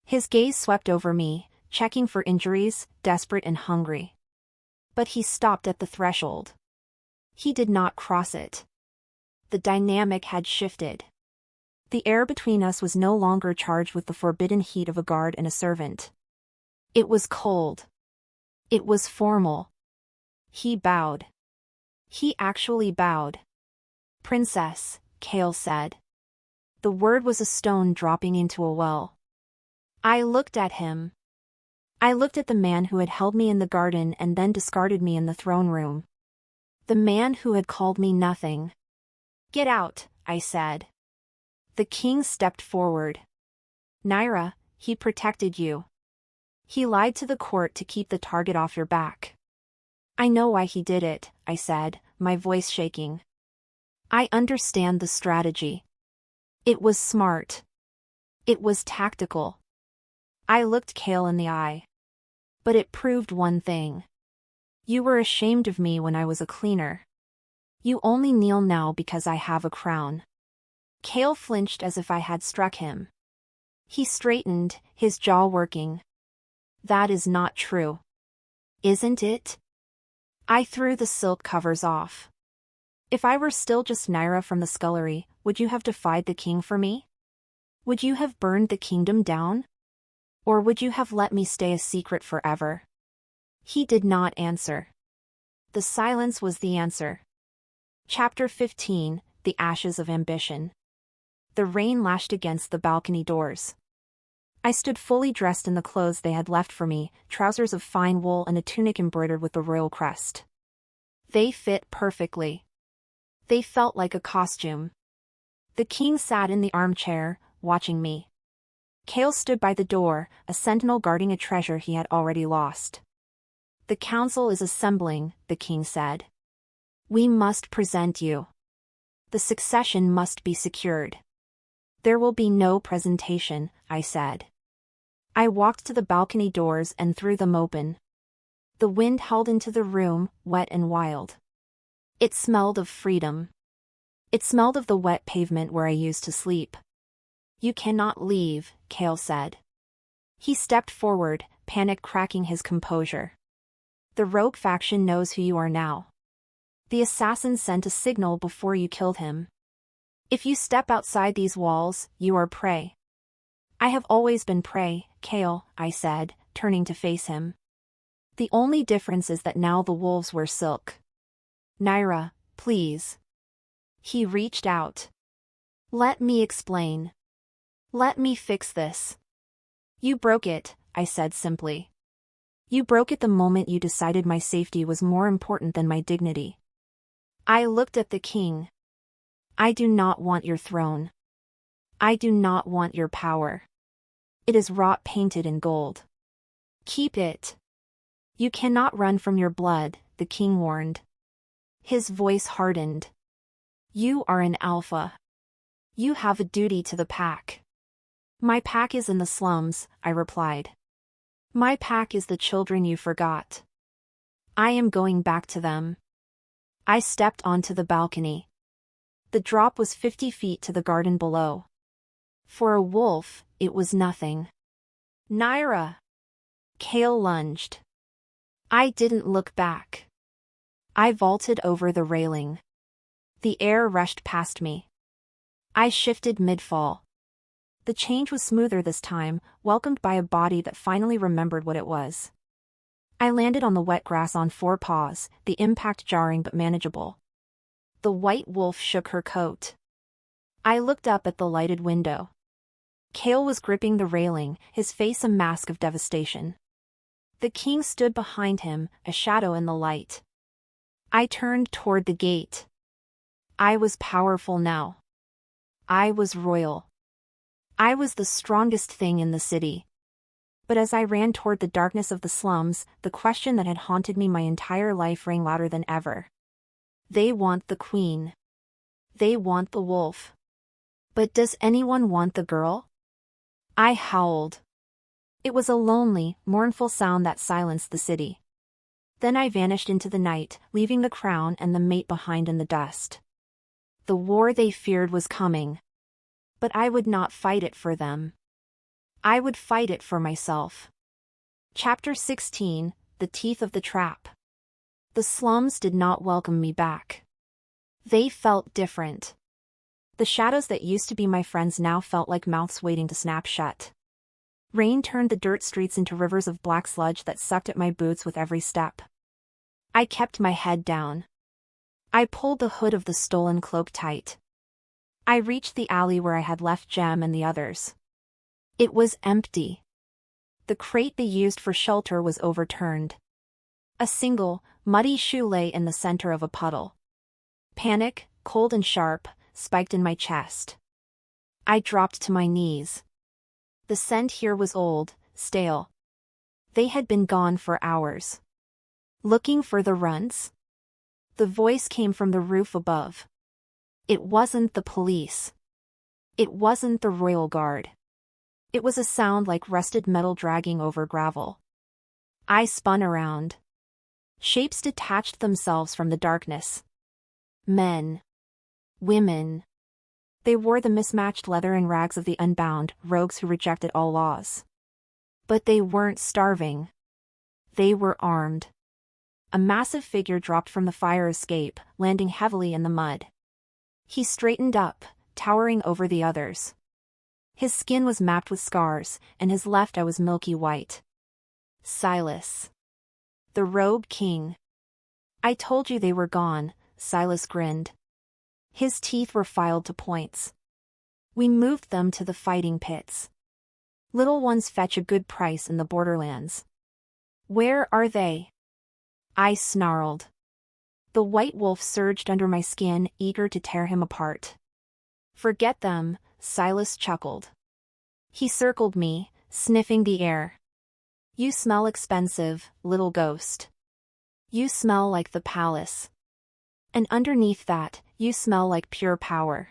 His gaze swept over me, checking for injuries, desperate and hungry. But he stopped at the threshold. He did not cross it. The dynamic had shifted. The air between us was no longer charged with the forbidden heat of a guard and a servant. It was cold. It was formal. He bowed. He actually bowed. Princess, Kale said. The word was a stone dropping into a well. I looked at him. I looked at the man who had held me in the garden and then discarded me in the throne room. The man who had called me nothing. Get out, I said. The king stepped forward. Nyra, he protected you. He lied to the court to keep the target off your back. I know why he did it, I said, my voice shaking. I understand the strategy. It was smart. It was tactical. I looked Kale in the eye. But it proved one thing. You were ashamed of me when I was a cleaner. You only kneel now because I have a crown. Kale flinched as if I had struck him. He straightened, his jaw working. That is not true. Isn't it? I threw the silk covers off. If I were still just Nyra from the scullery, would you have defied the king for me? Would you have burned the kingdom down? Or would you have let me stay a secret forever? He did not answer. The silence was the answer. Chapter 15, The Ashes of Ambition. The rain lashed against the balcony doors. I stood fully dressed in the clothes they had left for me, trousers of fine wool and a tunic embroidered with the royal crest. They fit perfectly. They felt like a costume. The king sat in the armchair, watching me. Kale stood by the door, a sentinel guarding a treasure he had already lost. The council is assembling, the king said. We must present you. The succession must be secured. There will be no presentation, I said. I walked to the balcony doors and threw them open. The wind howled into the room, wet and wild. It smelled of freedom. It smelled of the wet pavement where I used to sleep. You cannot leave, Kale said. He stepped forward, panic cracking his composure. The rogue faction knows who you are now. The assassin sent a signal before you killed him. If you step outside these walls, you are prey. I have always been prey, Kale, I said, turning to face him. The only difference is that now the wolves wear silk. Nyra, please. He reached out. Let me explain. Let me fix this. You broke it, I said simply. You broke it the moment you decided my safety was more important than my dignity. I looked at the king. I do not want your throne. I do not want your power. It is wrought painted in gold. Keep it. You cannot run from your blood, the king warned. His voice hardened. You are an alpha. You have a duty to the pack. My pack is in the slums, I replied. My pack is the children you forgot. I am going back to them. I stepped onto the balcony. The drop was 50 feet to the garden below. For a wolf, it was nothing. Nyra! Kale lunged. I didn't look back. I vaulted over the railing. The air rushed past me. I shifted mid-fall. The change was smoother this time, welcomed by a body that finally remembered what it was. I landed on the wet grass on 4 paws, the impact jarring but manageable. The white wolf shook her coat. I looked up at the lighted window. Kale was gripping the railing, his face a mask of devastation. The king stood behind him, a shadow in the light. I turned toward the gate. I was powerful now. I was royal. I was the strongest thing in the city. But as I ran toward the darkness of the slums, the question that had haunted me my entire life rang louder than ever. They want the queen. They want the wolf. But does anyone want the girl? I howled. It was a lonely, mournful sound that silenced the city. Then I vanished into the night, leaving the crown and the mate behind in the dust. The war they feared was coming. But I would not fight it for them. I would fight it for myself. Chapter 16, The Teeth of the Trap. The slums did not welcome me back. They felt different. The shadows that used to be my friends now felt like mouths waiting to snap shut. Rain turned the dirt streets into rivers of black sludge that sucked at my boots with every step. I kept my head down. I pulled the hood of the stolen cloak tight. I reached the alley where I had left Jem and the others. It was empty. The crate they used for shelter was overturned. A single, muddy shoe lay in the center of a puddle. Panic, cold and sharp, spiked in my chest. I dropped to my knees. The scent here was old, stale. They had been gone for hours. Looking for the runts? The voice came from the roof above. It wasn't the police. It wasn't the royal guard. It was a sound like rusted metal dragging over gravel. I spun around. Shapes detached themselves from the darkness. Men. Women. They wore the mismatched leather and rags of the unbound, rogues who rejected all laws. But they weren't starving. They were armed. A massive figure dropped from the fire escape, landing heavily in the mud. He straightened up, towering over the others. His skin was mapped with scars, and his left eye was milky white. Silas. The rogue king. I told you they were gone, Silas grinned. His teeth were filed to points. We moved them to the fighting pits. Little ones fetch a good price in the borderlands. Where are they? I snarled. The white wolf surged under my skin, eager to tear him apart. Forget them, Silas chuckled. He circled me, sniffing the air. You smell expensive, little ghost. You smell like the palace. And underneath that, you smell like pure power.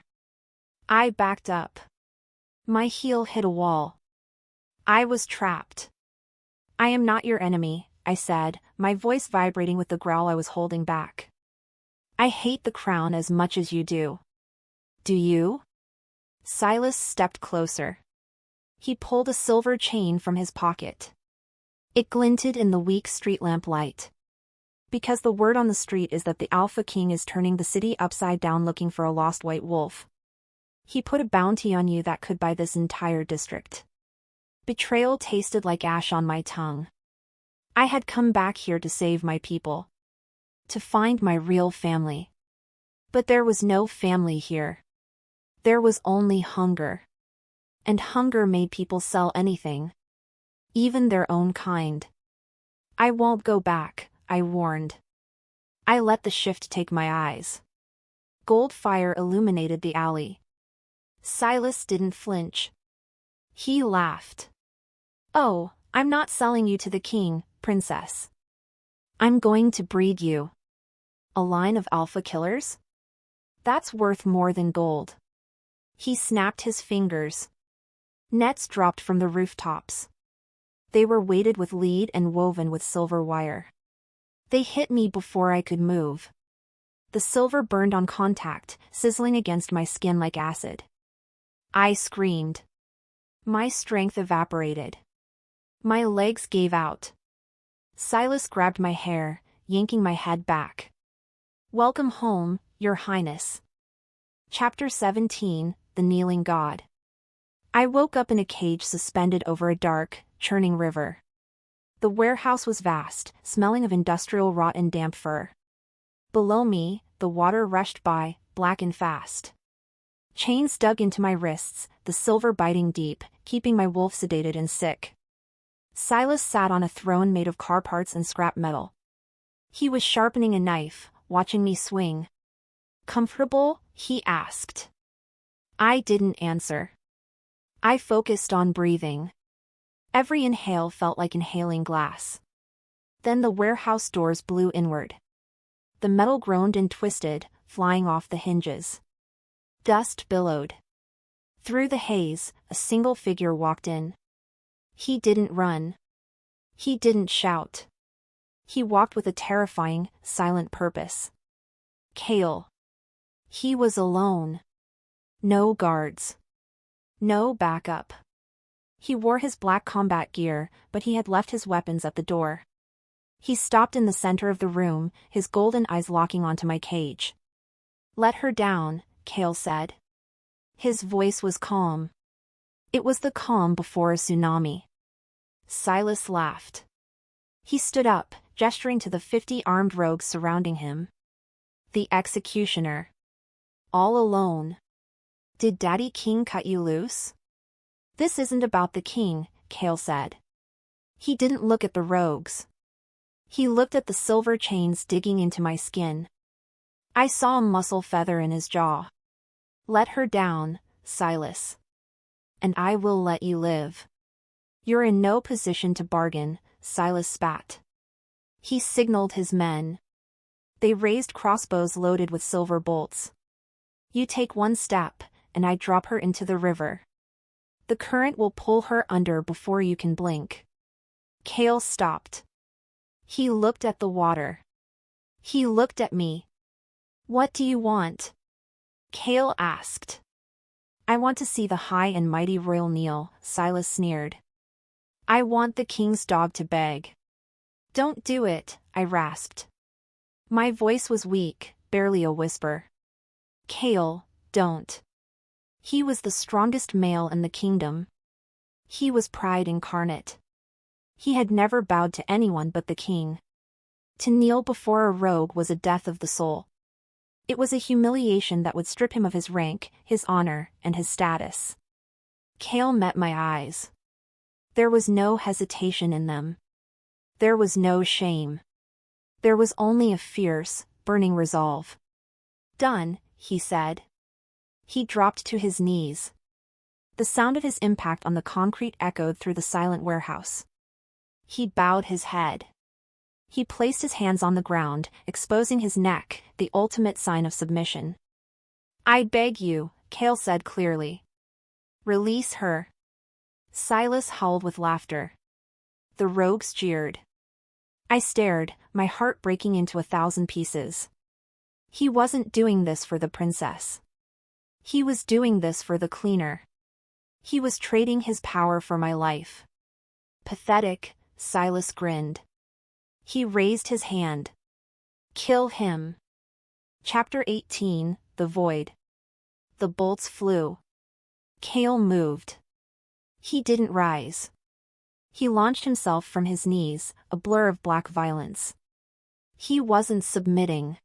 I backed up. My heel hit a wall. I was trapped. I am not your enemy, I said, my voice vibrating with the growl I was holding back. I hate the crown as much as you do. Do you? Silas stepped closer. He pulled a silver chain from his pocket. It glinted in the weak street lamp light. Because the word on the street is that the Alpha King is turning the city upside down looking for a lost white wolf. He put a bounty on you that could buy this entire district. Betrayal tasted like ash on my tongue. I had come back here to save my people. To find my real family. But there was no family here. There was only hunger. And hunger made people sell anything. Even their own kind. I won't go back, I warned. I let the shift take my eyes. Gold fire illuminated the alley. Silas didn't flinch. He laughed. Oh, I'm not selling you to the king, princess. I'm going to breed you. A line of alpha killers? That's worth more than gold. He snapped his fingers. Nets dropped from the rooftops. They were weighted with lead and woven with silver wire. They hit me before I could move. The silver burned on contact, sizzling against my skin like acid. I screamed. My strength evaporated. My legs gave out. Silas grabbed my hair, yanking my head back. Welcome home, Your Highness. Chapter 17, The Kneeling God. I woke up in a cage suspended over a dark, churning river. The warehouse was vast, smelling of industrial rot and damp fur. Below me, the water rushed by, black and fast. Chains dug into my wrists, the silver biting deep, keeping my wolf sedated and sick. Silas sat on a throne made of car parts and scrap metal. He was sharpening a knife, watching me swing. Comfortable? He asked. I didn't answer. I focused on breathing. Every inhale felt like inhaling glass. Then the warehouse doors blew inward. The metal groaned and twisted, flying off the hinges. Dust billowed. Through the haze, a single figure walked in. He didn't run. He didn't shout. He walked with a terrifying, silent purpose. Kale. He was alone. No guards. No backup. He wore his black combat gear, but he had left his weapons at the door. He stopped in the center of the room, his golden eyes locking onto my cage. Let her down, Kale said. His voice was calm. It was the calm before a tsunami. Silas laughed. He stood up, gesturing to the 50 armed rogues surrounding him. The executioner. All alone. Did Daddy King cut you loose? This isn't about the king, Kale said. He didn't look at the rogues. He looked at the silver chains digging into my skin. I saw a muscle feather in his jaw. Let her down, Silas. And I will let you live. You're in no position to bargain, Silas spat. He signaled his men. They raised crossbows loaded with silver bolts. You take one step, and I drop her into the river. The current will pull her under before you can blink. Kale stopped. He looked at the water. He looked at me. What do you want? Kale asked. I want to see the high and mighty royal kneel, Silas sneered. I want the king's dog to beg. Don't do it, I rasped. My voice was weak, barely a whisper. Kale, don't. He was the strongest male in the kingdom. He was pride incarnate. He had never bowed to anyone but the king. To kneel before a rogue was a death of the soul. It was a humiliation that would strip him of his rank, his honor, and his status. Kale met my eyes. There was no hesitation in them. There was no shame. There was only a fierce, burning resolve. Done, he said. He dropped to his knees. The sound of his impact on the concrete echoed through the silent warehouse. He bowed his head. He placed his hands on the ground, exposing his neck, the ultimate sign of submission. I beg you, Kale said clearly. Release her. Silas howled with laughter. The rogues jeered. I stared, my heart breaking into 1,000 pieces. He wasn't doing this for the princess. He was doing this for the cleaner. He was trading his power for my life. Pathetic, Silas grinned. He raised his hand. Kill him. Chapter 18, The Void. The bolts flew. Kale moved. He didn't rise. He launched himself from his knees, a blur of black violence. He wasn't submitting.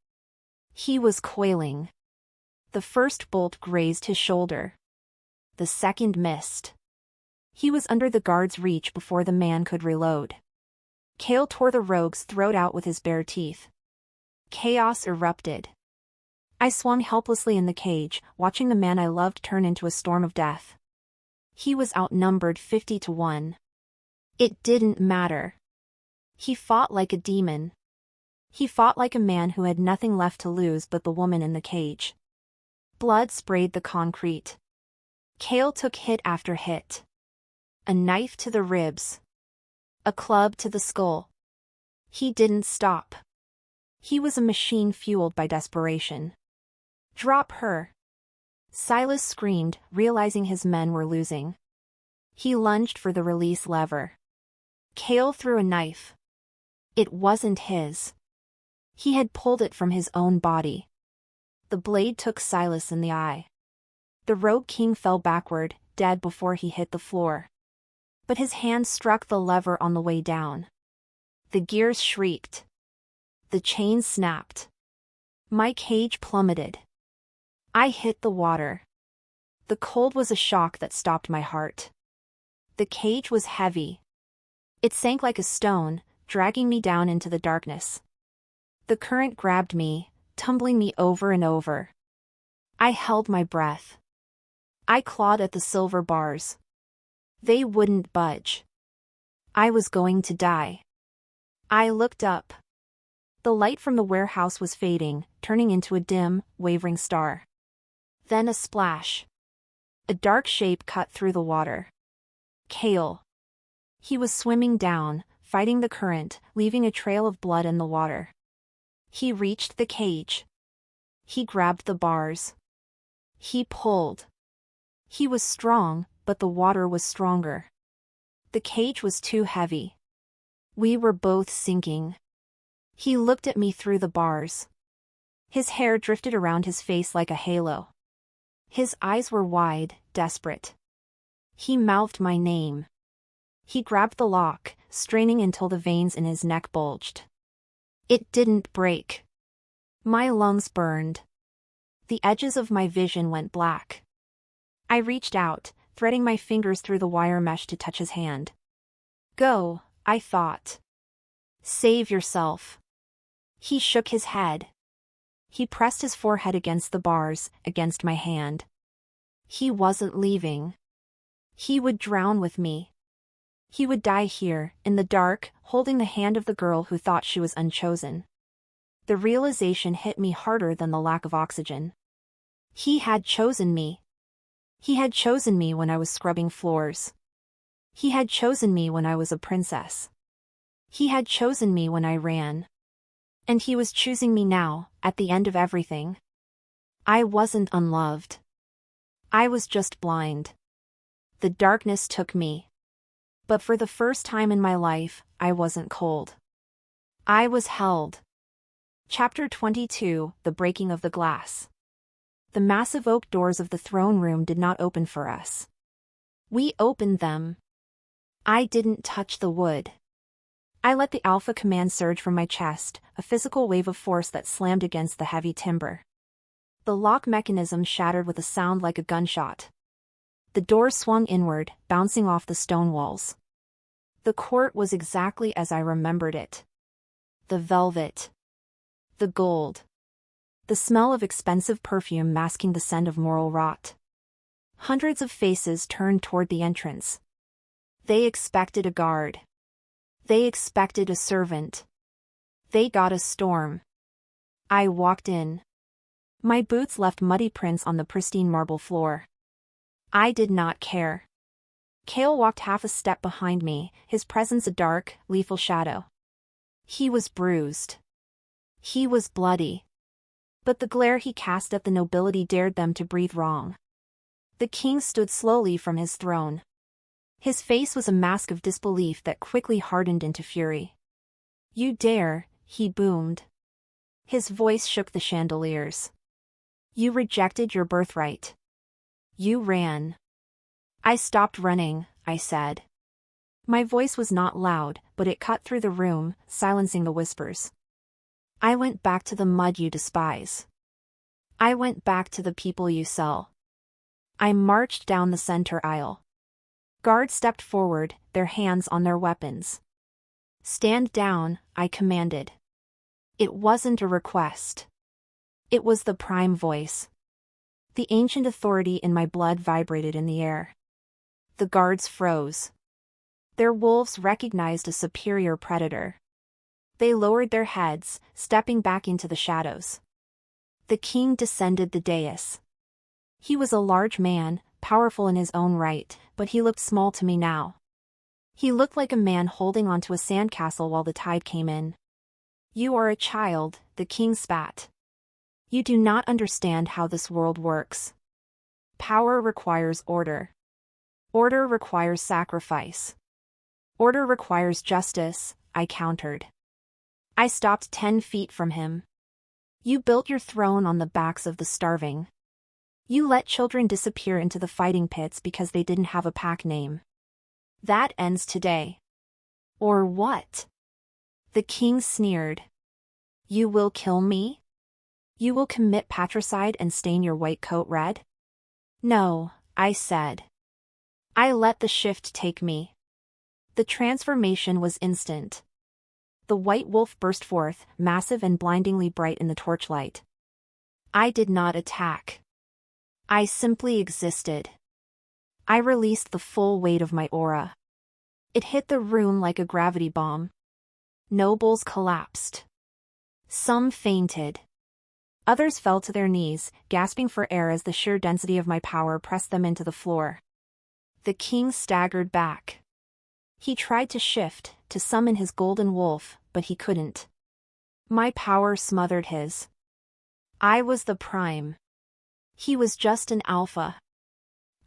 He was coiling. The first bolt grazed his shoulder. The second missed. He was under the guard's reach before the man could reload. Kale tore the rogue's throat out with his bare teeth. Chaos erupted. I swung helplessly in the cage, watching the man I loved turn into a storm of death. He was outnumbered 50-1. It didn't matter. He fought like a demon. He fought like a man who had nothing left to lose but the woman in the cage. Blood sprayed the concrete. Kale took hit after hit. A knife to the ribs. A club to the skull. He didn't stop. He was a machine fueled by desperation. Drop her. Silas screamed, realizing his men were losing. He lunged for the release lever. Cale threw a knife. It wasn't his. He had pulled it from his own body. The blade took Silas in the eye. The rogue king fell backward, dead before he hit the floor. But his hand struck the lever on the way down. The gears shrieked. The chains snapped. My cage plummeted. I hit the water. The cold was a shock that stopped my heart. The cage was heavy. It sank like a stone, dragging me down into the darkness. The current grabbed me, tumbling me over and over. I held my breath. I clawed at the silver bars. They wouldn't budge. I was going to die. I looked up. The light from the warehouse was fading, turning into a dim, wavering star. Then a splash. A dark shape cut through the water. Cale. He was swimming down, fighting the current, leaving a trail of blood in the water. He reached the cage. He grabbed the bars. He pulled. He was strong, but the water was stronger. The cage was too heavy. We were both sinking. He looked at me through the bars. His hair drifted around his face like a halo. His eyes were wide, desperate. He mouthed my name. He grabbed the lock, straining until the veins in his neck bulged. It didn't break. My lungs burned. The edges of my vision went black. I reached out, threading my fingers through the wire mesh to touch his hand. Go, I thought. Save yourself. He shook his head. He pressed his forehead against the bars, against my hand. He wasn't leaving. He would drown with me. He would die here, in the dark, holding the hand of the girl who thought she was unchosen. The realization hit me harder than the lack of oxygen. He had chosen me. He had chosen me when I was scrubbing floors. He had chosen me when I was a princess. He had chosen me when I ran. And he was choosing me now, at the end of everything. I wasn't unloved. I was just blind. The darkness took me. But for the first time in my life, I wasn't cold. I was held. Chapter 22: The Breaking of the Glass. The massive oak doors of the throne room did not open for us. We opened them. I didn't touch the wood. I let the alpha command surge from my chest, a physical wave of force that slammed against the heavy timber. The lock mechanism shattered with a sound like a gunshot. The door swung inward, bouncing off the stone walls. The court was exactly as I remembered it. The velvet. The gold. The smell of expensive perfume masking the scent of moral rot. Hundreds of faces turned toward the entrance. They expected a guard. They expected a servant. They got a storm. I walked in. My boots left muddy prints on the pristine marble floor. I did not care. Cale walked half a step behind me, his presence a dark, lethal shadow. He was bruised. He was bloody. But the glare he cast at the nobility dared them to breathe wrong. The king stood slowly from his throne. His face was a mask of disbelief that quickly hardened into fury. "You dare," he boomed. His voice shook the chandeliers. "You rejected your birthright. You ran." "I stopped running," I said. My voice was not loud, but it cut through the room, silencing the whispers. "I went back to the mud you despise. I went back to the people you sell." I marched down the center aisle. Guards stepped forward, their hands on their weapons. "Stand down," I commanded. It wasn't a request. It was the prime voice. The ancient authority in my blood vibrated in the air. The guards froze. Their wolves recognized a superior predator. They lowered their heads, stepping back into the shadows. The king descended the dais. He was a large man, powerful in his own right, but he looked small to me now. He looked like a man holding onto a sandcastle while the tide came in. "You are a child," the king spat. "You do not understand how this world works. Power requires order. Order requires sacrifice. Order requires justice, I countered. I stopped 10 feet from him. You built your throne on the backs of the starving. You let children disappear into the fighting pits because they didn't have a pack name. That ends today. Or what? The king sneered. You will kill me? You will commit patricide and stain your white coat red? No, I said. I let the shift take me. The transformation was instant. The white wolf burst forth, massive and blindingly bright in the torchlight. I did not attack. I simply existed. I released the full weight of my aura. It hit the room like a gravity bomb. Nobles collapsed. Some fainted. Others fell to their knees, gasping for air as the sheer density of my power pressed them into the floor. The king staggered back. He tried to shift, to summon his golden wolf, but he couldn't. My power smothered his. I was the prime. He was just an alpha.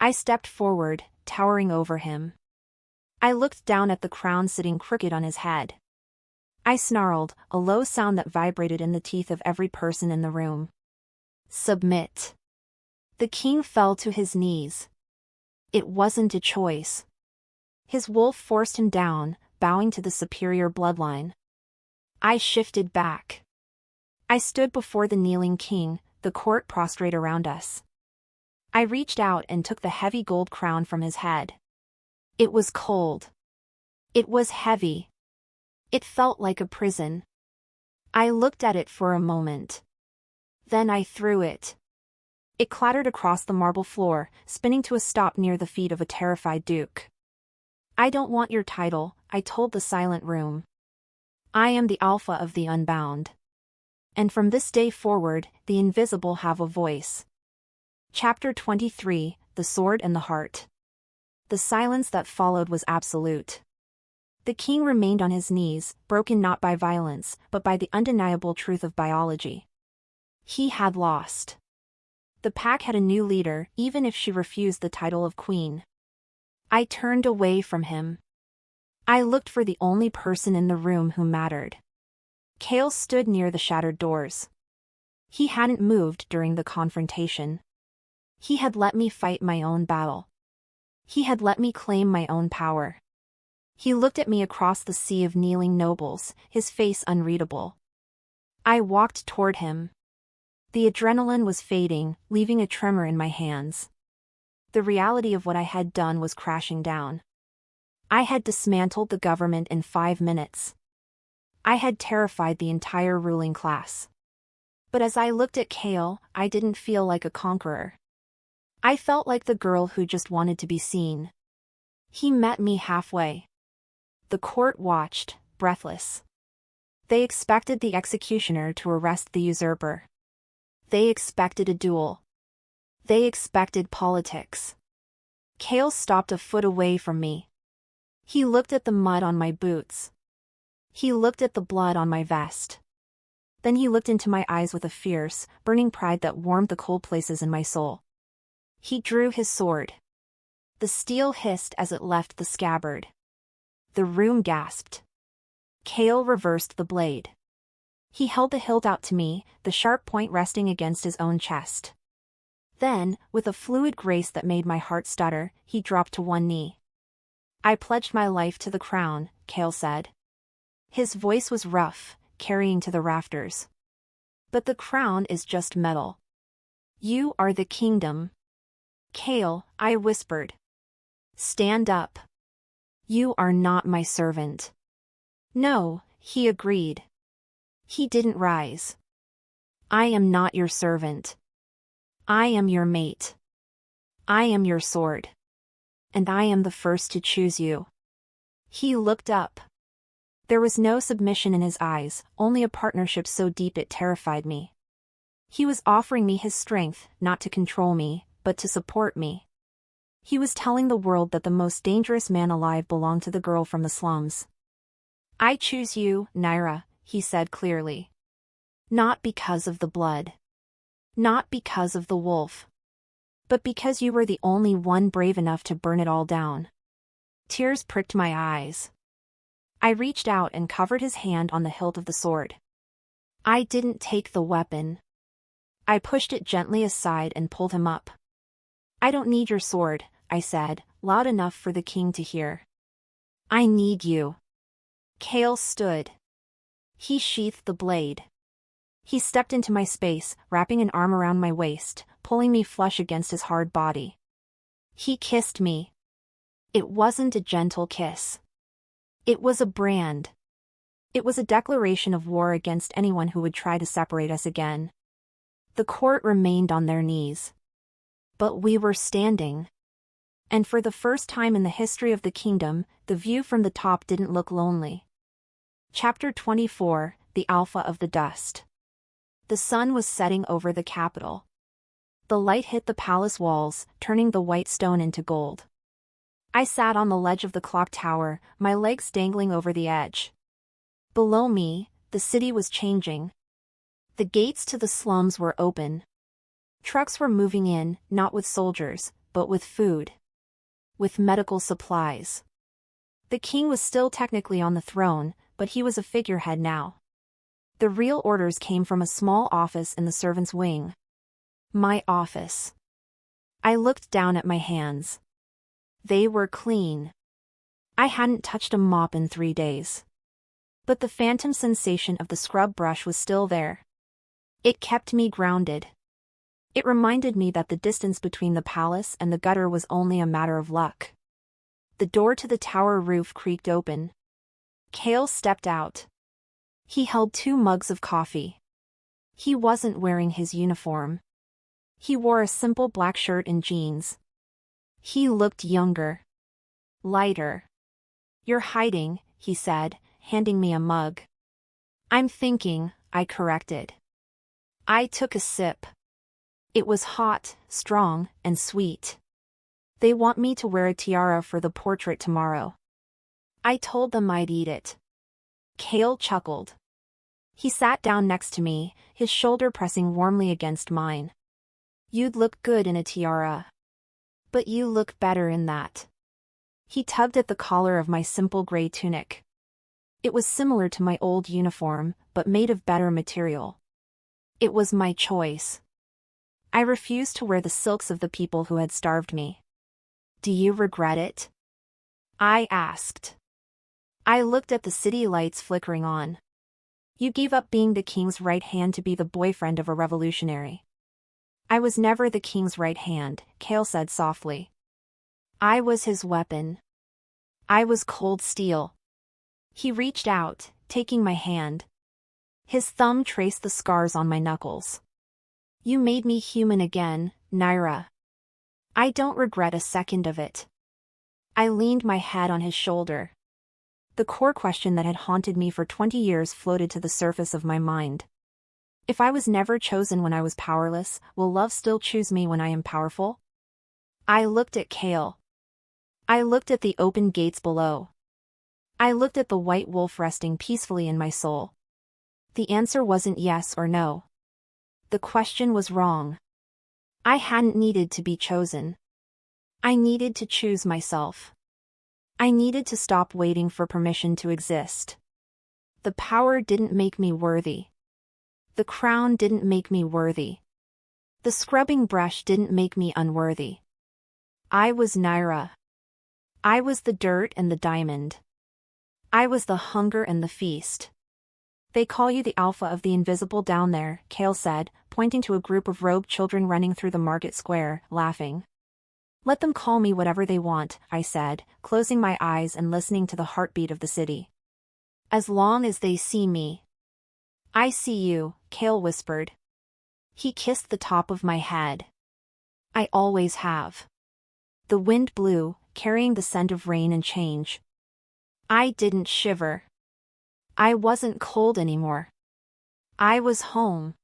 I stepped forward, towering over him. I looked down at the crown sitting crooked on his head. I snarled, a low sound that vibrated in the teeth of every person in the room. Submit. The king fell to his knees. It wasn't a choice. His wolf forced him down, bowing to the superior bloodline. I shifted back. I stood before the kneeling king, the court prostrate around us. I reached out and took the heavy gold crown from his head. It was cold. It was heavy. It felt like a prison. I looked at it for a moment. Then I threw it. It clattered across the marble floor, spinning to a stop near the feet of a terrified duke. I don't want your title, I told the silent room. I am the alpha of the unbound. And from this day forward, the invisible have a voice. Chapter 23, The Sword and the Heart. The silence that followed was absolute. The king remained on his knees, broken not by violence, but by the undeniable truth of biology. He had lost. The pack had a new leader, even if she refused the title of queen. I turned away from him. I looked for the only person in the room who mattered. Kale stood near the shattered doors. He hadn't moved during the confrontation. He had let me fight my own battle. He had let me claim my own power. He looked at me across the sea of kneeling nobles, his face unreadable. I walked toward him. The adrenaline was fading, leaving a tremor in my hands. The reality of what I had done was crashing down. I had dismantled the government in 5 minutes. I had terrified the entire ruling class. But as I looked at Kale, I didn't feel like a conqueror. I felt like the girl who just wanted to be seen. He met me halfway. The court watched, breathless. They expected the executioner to arrest the usurper. They expected a duel. They expected politics. Kale stopped a foot away from me. He looked at the mud on my boots. He looked at the blood on my vest. Then he looked into my eyes with a fierce, burning pride that warmed the cold places in my soul. He drew his sword. The steel hissed as it left the scabbard. The room gasped. Kale reversed the blade. He held the hilt out to me, the sharp point resting against his own chest. Then, with a fluid grace that made my heart stutter, he dropped to one knee. I pledged my life to the crown, Kale said. His voice was rough, carrying to the rafters. But the crown is just metal. You are the kingdom. Kale, I whispered. Stand up. You are not my servant. No, he agreed. He didn't rise. I am not your servant. I am your mate. I am your sword. And I am the first to choose you. He looked up. There was no submission in his eyes, only a partnership so deep it terrified me. He was offering me his strength, not to control me, but to support me. He was telling the world that the most dangerous man alive belonged to the girl from the slums. I choose you, Nyra, he said clearly. Not because of the blood. Not because of the wolf. But because you were the only one brave enough to burn it all down. Tears pricked my eyes. I reached out and covered his hand on the hilt of the sword. I didn't take the weapon. I pushed it gently aside and pulled him up. I don't need your sword, I said, loud enough for the king to hear. I need you. Kale stood. He sheathed the blade. He stepped into my space, wrapping an arm around my waist, pulling me flush against his hard body. He kissed me. It wasn't a gentle kiss. It was a brand. It was a declaration of war against anyone who would try to separate us again. The court remained on their knees. But we were standing. And for the first time in the history of the kingdom, the view from the top didn't look lonely. Chapter 24, The Alpha of the Dust. The sun was setting over the capital. The light hit the palace walls, turning the white stone into gold. I sat on the ledge of the clock tower, my legs dangling over the edge. Below me, the city was changing. The gates to the slums were open. Trucks were moving in, not with soldiers, but with food. With medical supplies. The king was still technically on the throne, but he was a figurehead now. The real orders came from a small office in the servants' wing. My office. I looked down at my hands. They were clean. I hadn't touched a mop in 3 days. But the phantom sensation of the scrub brush was still there. It kept me grounded. It reminded me that the distance between the palace and the gutter was only a matter of luck. The door to the tower roof creaked open. Kale stepped out. He held 2 mugs of coffee. He wasn't wearing his uniform. He wore a simple black shirt and jeans. He looked younger. Lighter. You're hiding, he said, handing me a mug. I'm thinking, I corrected. I took a sip. It was hot, strong, and sweet. They want me to wear a tiara for the portrait tomorrow. I told them I'd eat it. Kale chuckled. He sat down next to me, his shoulder pressing warmly against mine. You'd look good in a tiara. But you look better in that. He tugged at the collar of my simple gray tunic. It was similar to my old uniform, but made of better material. It was my choice. I refused to wear the silks of the people who had starved me. Do you regret it? I asked. I looked at the city lights flickering on. You gave up being the king's right hand to be the boyfriend of a revolutionary. I was never the king's right hand, Kale said softly. I was his weapon. I was cold steel. He reached out, taking my hand. His thumb traced the scars on my knuckles. You made me human again, Nyra. I don't regret a second of it. I leaned my head on his shoulder. The core question that had haunted me for 20 years floated to the surface of my mind. If I was never chosen when I was powerless, will love still choose me when I am powerful? I looked at Kale. I looked at the open gates below. I looked at the white wolf resting peacefully in my soul. The answer wasn't yes or no. The question was wrong. I hadn't needed to be chosen. I needed to choose myself. I needed to stop waiting for permission to exist. The power didn't make me worthy. The crown didn't make me worthy. The scrubbing brush didn't make me unworthy. I was Nyra. I was the dirt and the diamond. I was the hunger and the feast. They call you the alpha of the invisible down there, Kale said, pointing to a group of robed children running through the market square, laughing. Let them call me whatever they want, I said, closing my eyes and listening to the heartbeat of the city. As long as they see me. I see you, Kale whispered. He kissed the top of my head. I always have. The wind blew, carrying the scent of rain and change. I didn't shiver. I wasn't cold anymore. I was home.